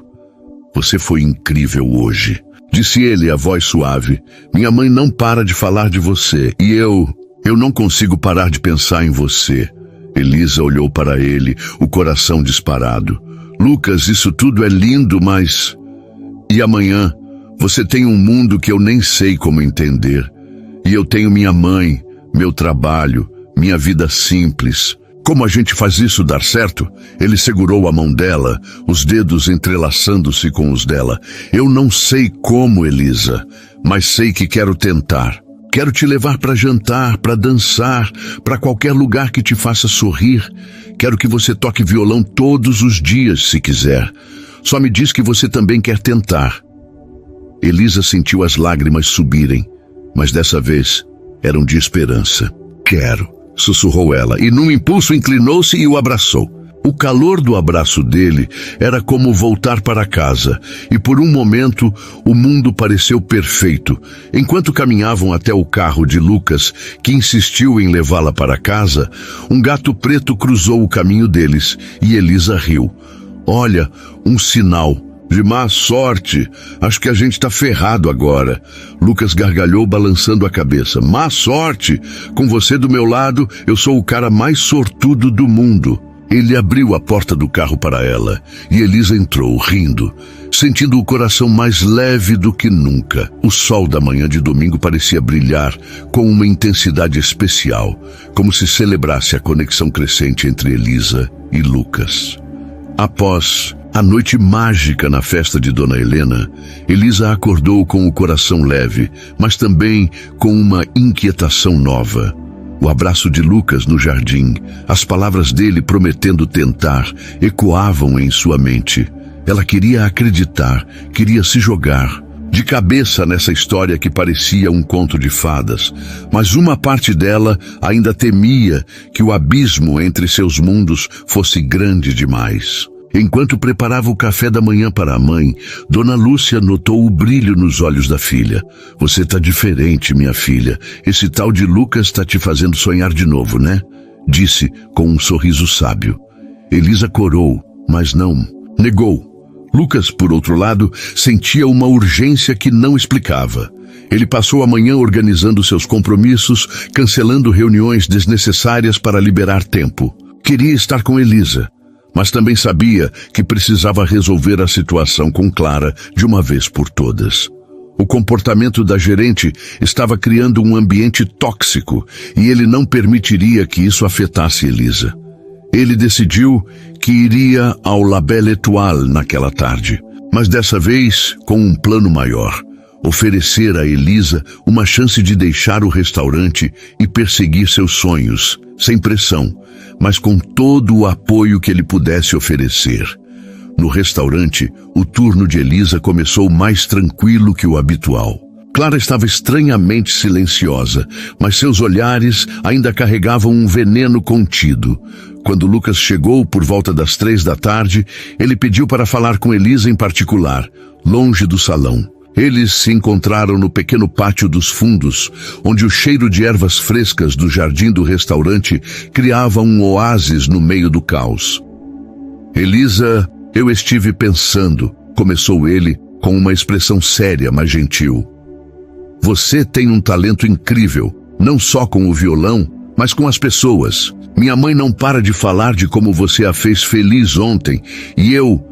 "Você foi incrível hoje", disse ele, a voz suave. "Minha mãe não para de falar de você, e eu não consigo parar de pensar em você." Elisa olhou para ele, o coração disparado. "Lucas, isso tudo é lindo, mas... E amanhã? Você tem um mundo que eu nem sei como entender. E eu tenho minha mãe, meu trabalho, minha vida simples. Como a gente faz isso dar certo?" Ele segurou a mão dela, os dedos entrelaçando-se com os dela. "Eu não sei como, Elisa, mas sei que quero tentar. Quero te levar para jantar, para dançar, para qualquer lugar que te faça sorrir. Quero que você toque violão todos os dias, se quiser. Só me diz que você também quer tentar." Elisa sentiu as lágrimas subirem, mas dessa vez eram de esperança. Quero, sussurrou ela, e num impulso inclinou-se e o abraçou. O calor do abraço dele era como voltar para casa, e por um momento o mundo pareceu perfeito. Enquanto caminhavam até o carro de Lucas, que insistiu em levá-la para casa, um gato preto cruzou o caminho deles, e Elisa riu. Olha, um sinal de má sorte. Acho que a gente está ferrado agora. Lucas gargalhou, balançando a cabeça. Má sorte? Com você do meu lado, eu sou o cara mais sortudo do mundo. Ele abriu a porta do carro para ela, e Elisa entrou, rindo, sentindo o coração mais leve do que nunca. O sol da manhã de domingo parecia brilhar com uma intensidade especial, como se celebrasse a conexão crescente entre Elisa e Lucas. Após a noite mágica na festa de Dona Helena, Elisa acordou com o coração leve, mas também com uma inquietação nova. O abraço de Lucas no jardim, as palavras dele prometendo tentar, ecoavam em sua mente. Ela queria acreditar, queria se jogar de cabeça nessa história que parecia um conto de fadas, mas uma parte dela ainda temia que o abismo entre seus mundos fosse grande demais. Enquanto preparava o café da manhã para a mãe, Dona Lúcia notou o brilho nos olhos da filha. Você tá diferente, minha filha. Esse tal de Lucas tá te fazendo sonhar de novo, né? Disse com um sorriso sábio. Elisa corou, mas não negou. Lucas, por outro lado, sentia uma urgência que não explicava. Ele passou a manhã organizando seus compromissos, cancelando reuniões desnecessárias para liberar tempo. Queria estar com Elisa, mas também sabia que precisava resolver a situação com Clara de uma vez por todas. O comportamento da gerente estava criando um ambiente tóxico e ele não permitiria que isso afetasse Elisa. Ele decidiu que iria ao La Belle Étoile naquela tarde, mas dessa vez com um plano maior. Oferecer a Elisa uma chance de deixar o restaurante e perseguir seus sonhos, sem pressão, mas com todo o apoio que ele pudesse oferecer. No restaurante, o turno de Elisa começou mais tranquilo que o habitual. Clara estava estranhamente silenciosa, mas seus olhares ainda carregavam um veneno contido. Quando Lucas chegou por volta das 3 da tarde, ele pediu para falar com Elisa em particular, longe do salão. Eles se encontraram no pequeno pátio dos fundos, onde o cheiro de ervas frescas do jardim do restaurante criava um oásis no meio do caos. Elisa, eu estive pensando, começou ele com uma expressão séria, mas gentil. Você tem um talento incrível, não só com o violão, mas com as pessoas. Minha mãe não para de falar de como você a fez feliz ontem, e eu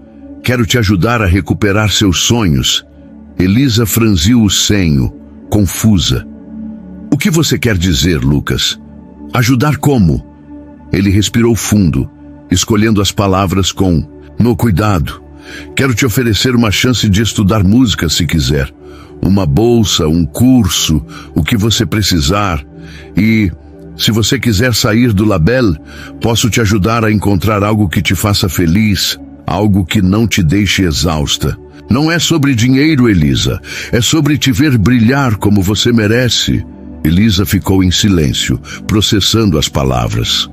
quero te ajudar a recuperar seus sonhos. Elisa franziu o senho, confusa. O que você quer dizer, Lucas? Ajudar como? Ele respirou fundo, escolhendo as palavras com no cuidado. Quero te oferecer uma chance de estudar música se quiser. Uma bolsa, um curso, o que você precisar. E, se você quiser sair do La Belle, posso te ajudar a encontrar algo que te faça feliz, algo que não te deixe exausta. Não é sobre dinheiro, Elisa. É sobre te ver brilhar como você merece. Elisa ficou em silêncio, processando as palavras.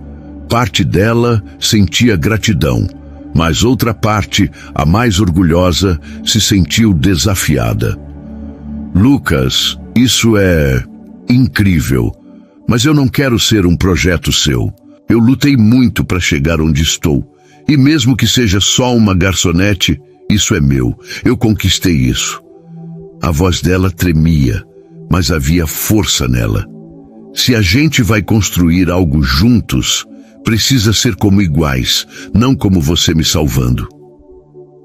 Parte dela sentia gratidão, mas outra parte, a mais orgulhosa, se sentiu desafiada. Lucas, isso é incrível, mas eu não quero ser um projeto seu. Eu lutei muito para chegar onde estou, e mesmo que seja só uma garçonete, isso é meu, eu conquistei isso. A voz dela tremia, mas havia força nela. Se a gente vai construir algo juntos, precisa ser como iguais, não como você me salvando.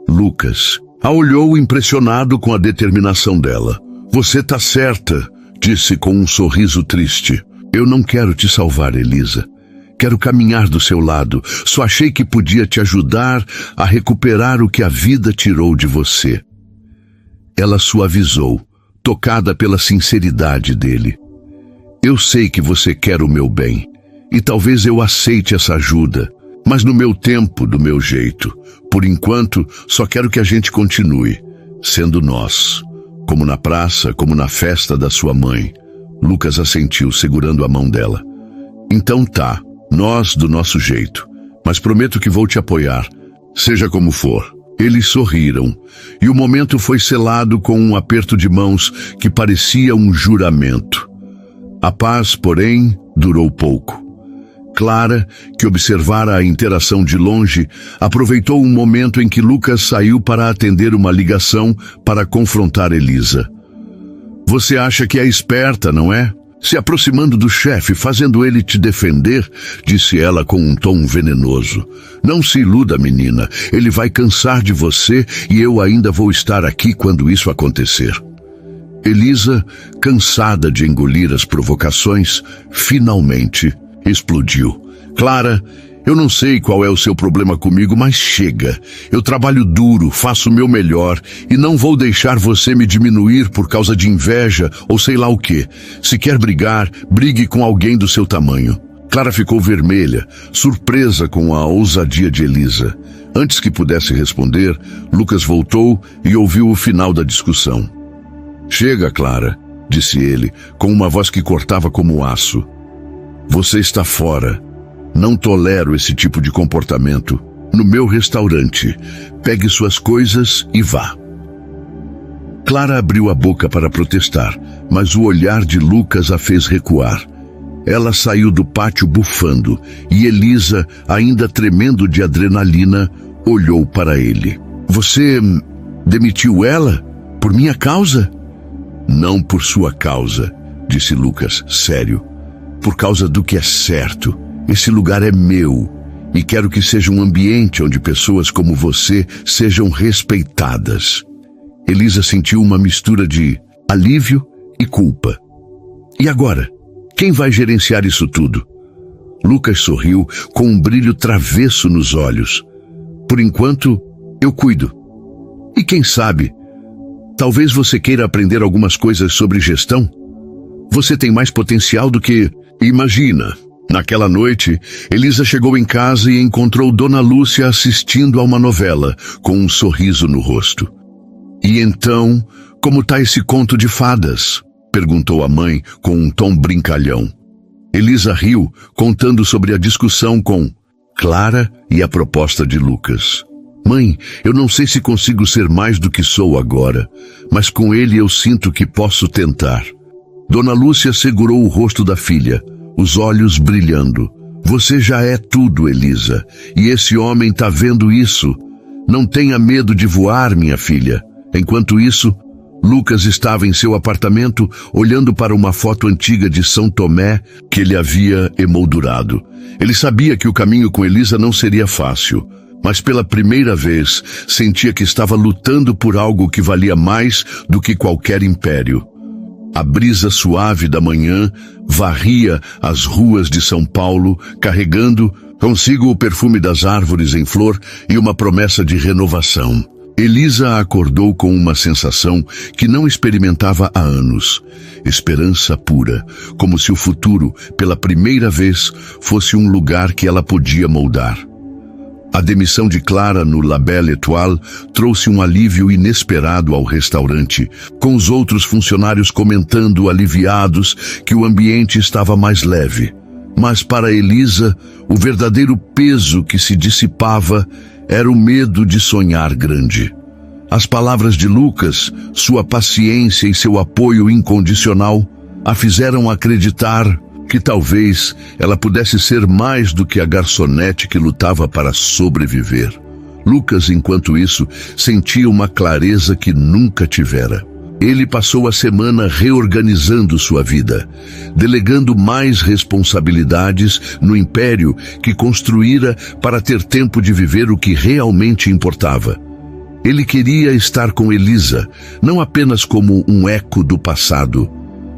Lucas a olhou impressionado com a determinação dela. Você tá certa, disse com um sorriso triste. Eu não quero te salvar, Elisa. Quero caminhar do seu lado. Só achei que podia te ajudar a recuperar o que a vida tirou de você. Ela suavizou, tocada pela sinceridade dele. Eu sei que você quer o meu bem, e talvez eu aceite essa ajuda, mas no meu tempo, do meu jeito. Por enquanto, só quero que a gente continue, sendo nós, como na praça, como na festa da sua mãe. Lucas assentiu, segurando a mão dela. Então tá, nós do nosso jeito. Mas prometo que vou te apoiar, seja como for. Eles sorriram, e o momento foi selado com um aperto de mãos que parecia um juramento. A paz, porém, durou pouco. Clara, que observara a interação de longe, aproveitou um momento em que Lucas saiu para atender uma ligação para confrontar Elisa. Você acha que é esperta, não é? Se aproximando do chefe, fazendo ele te defender, disse ela com um tom venenoso. Não se iluda, menina. Ele vai cansar de você e eu ainda vou estar aqui quando isso acontecer. Elisa, cansada de engolir as provocações, finalmente explodiu. Clara, eu não sei qual é o seu problema comigo, mas chega. Eu trabalho duro, faço o meu melhor e não vou deixar você me diminuir por causa de inveja ou sei lá o quê. Se quer brigar, brigue com alguém do seu tamanho. Clara ficou vermelha, surpresa com a ousadia de Elisa. Antes que pudesse responder, Lucas voltou e ouviu o final da discussão. Chega, Clara, disse ele, com uma voz que cortava como aço. Você está fora. Não tolero esse tipo de comportamento. No meu restaurante, pegue suas coisas e vá. Clara abriu a boca para protestar, mas o olhar de Lucas a fez recuar. Ela saiu do pátio bufando e Elisa, ainda tremendo de adrenalina, olhou para ele. Você demitiu ela? Por minha causa? Não por sua causa, disse Lucas, sério. Por causa do que é certo. Esse lugar é meu e quero que seja um ambiente onde pessoas como você sejam respeitadas. Elisa sentiu uma mistura de alívio e culpa. E agora? Quem vai gerenciar isso tudo? Lucas sorriu com um brilho travesso nos olhos. Por enquanto, eu cuido. E quem sabe, talvez você queira aprender algumas coisas sobre gestão? Você tem mais potencial do que... Imagina. Naquela noite, Elisa chegou em casa e encontrou Dona Lúcia assistindo a uma novela, com um sorriso no rosto. E então, como tá esse conto de fadas? Perguntou a mãe com um tom brincalhão. Elisa riu, contando sobre a discussão com Clara e a proposta de Lucas. Mãe, eu não sei se consigo ser mais do que sou agora, mas com ele eu sinto que posso tentar. Dona Lúcia segurou o rosto da filha, os olhos brilhando. Você já é tudo, Elisa, e esse homem tá vendo isso. Não tenha medo de voar, minha filha. Enquanto isso, Lucas estava em seu apartamento, olhando para uma foto antiga de São Tomé que ele havia emoldurado. Ele sabia que o caminho com Elisa não seria fácil, mas pela primeira vez sentia que estava lutando por algo que valia mais do que qualquer império. A brisa suave da manhã varria as ruas de São Paulo, carregando consigo o perfume das árvores em flor e uma promessa de renovação. Elisa acordou com uma sensação que não experimentava há anos. Esperança pura, como se o futuro, pela primeira vez, fosse um lugar que ela podia moldar. A demissão de Clara no La Belle Étoile trouxe um alívio inesperado ao restaurante, com os outros funcionários comentando aliviados que o ambiente estava mais leve. Mas para Elisa, o verdadeiro peso que se dissipava era o medo de sonhar grande. As palavras de Lucas, sua paciência e seu apoio incondicional a fizeram acreditar que talvez ela pudesse ser mais do que a garçonete que lutava para sobreviver. Lucas, enquanto isso, sentia uma clareza que nunca tivera. Ele passou a semana reorganizando sua vida, delegando mais responsabilidades no império que construíra para ter tempo de viver o que realmente importava. Ele queria estar com Elisa, não apenas como um eco do passado,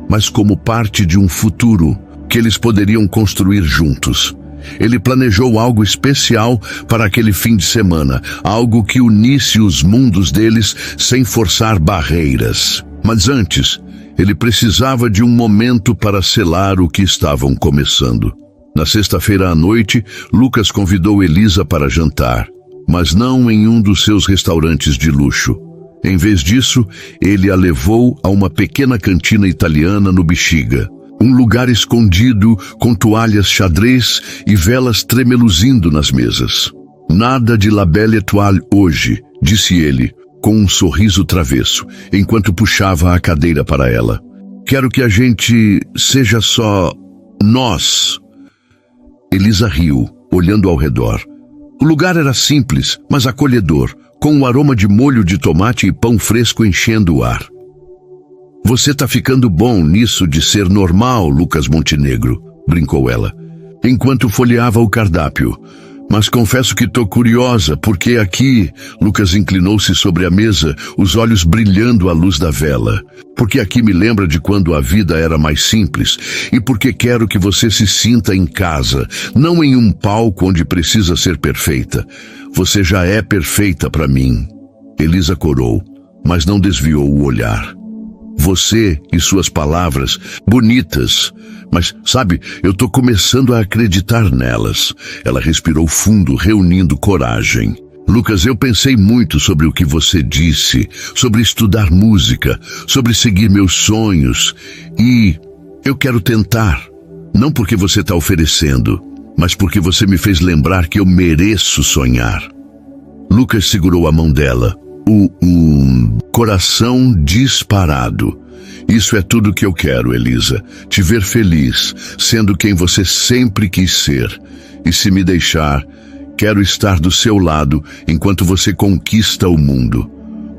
mas como parte de um futuro que eles poderiam construir juntos. Ele planejou algo especial para aquele fim de semana, algo que unisse os mundos deles sem forçar barreiras. Mas antes, ele precisava de um momento para selar o que estavam começando. Na sexta-feira à noite, Lucas convidou Elisa para jantar, mas não em um dos seus restaurantes de luxo. Em vez disso, ele a levou a uma pequena cantina italiana no Bexiga. Um lugar escondido, com toalhas xadrez e velas tremeluzindo nas mesas. Nada de La Belle Étoile hoje, disse ele, com um sorriso travesso, enquanto puxava a cadeira para ela. Quero que a gente seja só nós. Elisa riu, olhando ao redor. O lugar era simples, mas acolhedor, com um aroma de molho de tomate e pão fresco enchendo o ar. Você tá ficando bom nisso de ser normal, Lucas Montenegro, brincou ela, enquanto folheava o cardápio. Mas confesso que tô curiosa, porque aqui... Lucas inclinou-se sobre a mesa, os olhos brilhando à luz da vela. Porque aqui me lembra de quando a vida era mais simples, e porque quero que você se sinta em casa, não em um palco onde precisa ser perfeita. Você já é perfeita para mim. Elisa corou, mas não desviou o olhar. Você e suas palavras, bonitas, mas, sabe, eu tô começando a acreditar nelas. Ela respirou fundo, reunindo coragem. Lucas, eu pensei muito sobre o que você disse, sobre estudar música, sobre seguir meus sonhos, e eu quero tentar. Não porque você tá oferecendo, mas porque você me fez lembrar que eu mereço sonhar. Lucas segurou a mão dela. Coração disparado. Isso é tudo que eu quero, Elisa. Te ver feliz, sendo quem você sempre quis ser. E se me deixar, quero estar do seu lado enquanto você conquista o mundo.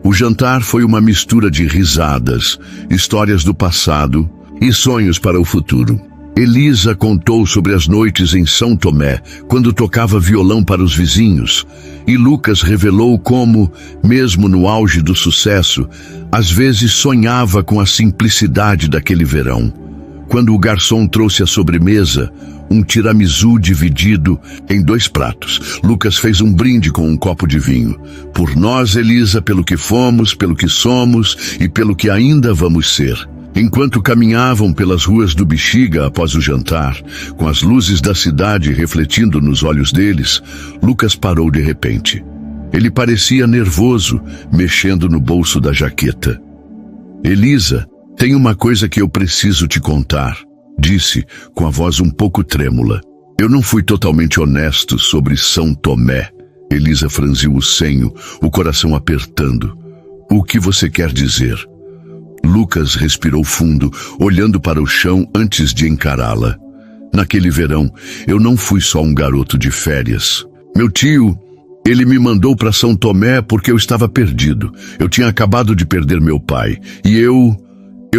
O jantar foi uma mistura de risadas, histórias do passado e sonhos para o futuro. Elisa contou sobre as noites em São Tomé, quando tocava violão para os vizinhos, e Lucas revelou como, mesmo no auge do sucesso, às vezes sonhava com a simplicidade daquele verão. Quando o garçom trouxe a sobremesa, um tiramisu dividido em 2 pratos, Lucas fez um brinde com um copo de vinho. Por nós, Elisa, pelo que fomos, pelo que somos e pelo que ainda vamos ser. Enquanto caminhavam pelas ruas do Bexiga após o jantar, com as luzes da cidade refletindo nos olhos deles, Lucas parou de repente. Ele parecia nervoso, mexendo no bolso da jaqueta. Elisa, tem uma coisa que eu preciso te contar, disse, com a voz um pouco trêmula. Eu não fui totalmente honesto sobre São Tomé. Elisa franziu o senho, o coração apertando. O que você quer dizer? Lucas respirou fundo, olhando para o chão antes de encará-la. Naquele verão, eu não fui só um garoto de férias. Meu tio, ele me mandou para São Tomé porque eu estava perdido. Eu tinha acabado de perder meu pai. E eu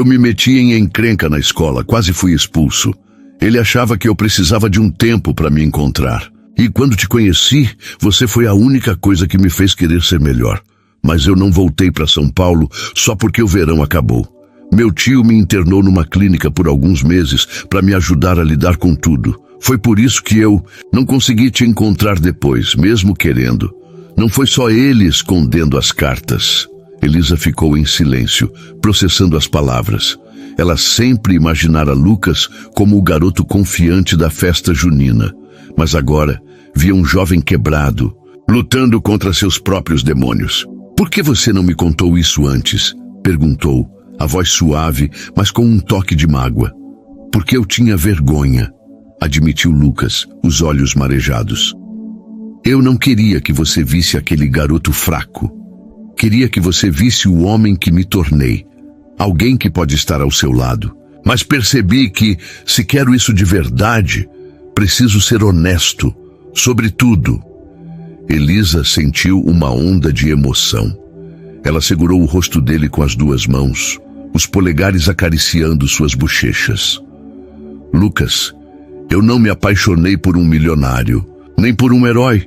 me meti em encrenca na escola, quase fui expulso. Ele achava que eu precisava de um tempo para me encontrar. E quando te conheci, você foi a única coisa que me fez querer ser melhor. Mas eu não voltei para São Paulo só porque o verão acabou. Meu tio me internou numa clínica por alguns meses para me ajudar a lidar com tudo. Foi por isso que eu não consegui te encontrar depois, mesmo querendo. Não foi só ele escondendo as cartas. Elisa ficou em silêncio, processando as palavras. Ela sempre imaginara Lucas como o garoto confiante da festa junina. Mas agora via um jovem quebrado, lutando contra seus próprios demônios. Por que você não me contou isso antes? Perguntou, a voz suave, mas com um toque de mágoa. Porque eu tinha vergonha, admitiu Lucas, os olhos marejados. Eu não queria que você visse aquele garoto fraco. Queria que você visse o homem que me tornei. Alguém que pode estar ao seu lado. Mas percebi que, se quero isso de verdade, preciso ser honesto, sobre tudo. Elisa sentiu uma onda de emoção. Ela segurou o rosto dele com as 2 mãos, os polegares acariciando suas bochechas. Lucas, eu não me apaixonei por um milionário, nem por um herói.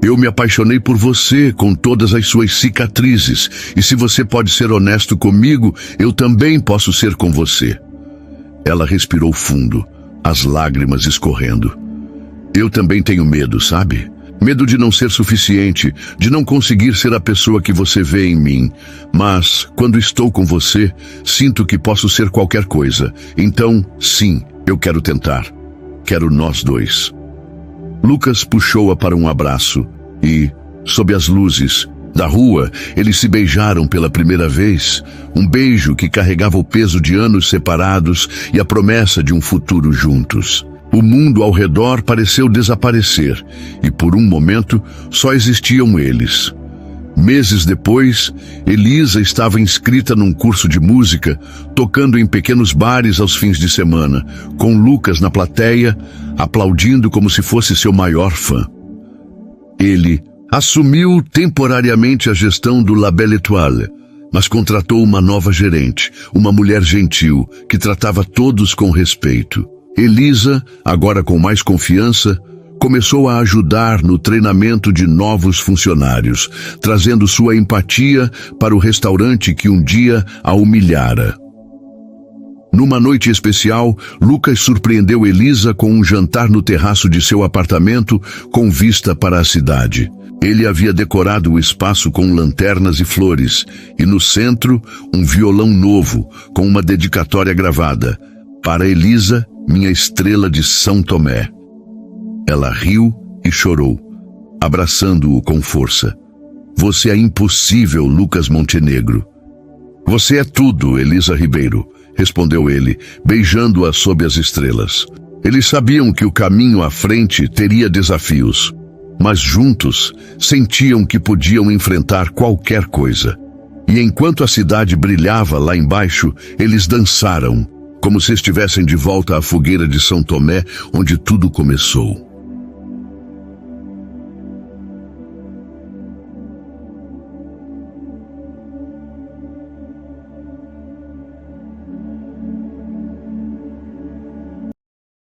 Eu me apaixonei por você, com todas as suas cicatrizes. E se você pode ser honesto comigo, eu também posso ser com você. Ela respirou fundo, as lágrimas escorrendo. Eu também tenho medo, sabe? Medo de não ser suficiente, de não conseguir ser a pessoa que você vê em mim. Mas, quando estou com você, sinto que posso ser qualquer coisa. Então, sim, eu quero tentar. Quero nós 2. Lucas puxou-a para um abraço e, sob as luzes, Da rua, eles se beijaram pela primeira vez, um beijo que carregava o peso de anos separados e a promessa de um futuro juntos. O mundo ao redor pareceu desaparecer e, por um momento, só existiam eles. Meses depois, Elisa estava inscrita num curso de música, tocando em pequenos bares aos fins de semana, com Lucas na plateia, aplaudindo como se fosse seu maior fã. Ele assumiu temporariamente a gestão do La Belle Étoile, mas contratou uma nova gerente, uma mulher gentil, que tratava todos com respeito. Elisa, agora com mais confiança, começou a ajudar no treinamento de novos funcionários, trazendo sua empatia para o restaurante que um dia a humilhara. Numa noite especial, Lucas surpreendeu Elisa com um jantar no terraço de seu apartamento com vista para a cidade. Ele havia decorado o espaço com lanternas e flores, e no centro, um violão novo, com uma dedicatória gravada: "Para Elisa, minha estrela de São Tomé." Ela riu e chorou, abraçando-o com força. "Você é impossível, Lucas Montenegro." "Você é tudo, Elisa Ribeiro," respondeu ele, beijando-a sob as estrelas. Eles sabiam que o caminho à frente teria desafios, mas juntos sentiam que podiam enfrentar qualquer coisa. E enquanto a cidade brilhava lá embaixo, eles dançaram, como se estivessem de volta à fogueira de São Tomé, onde tudo começou.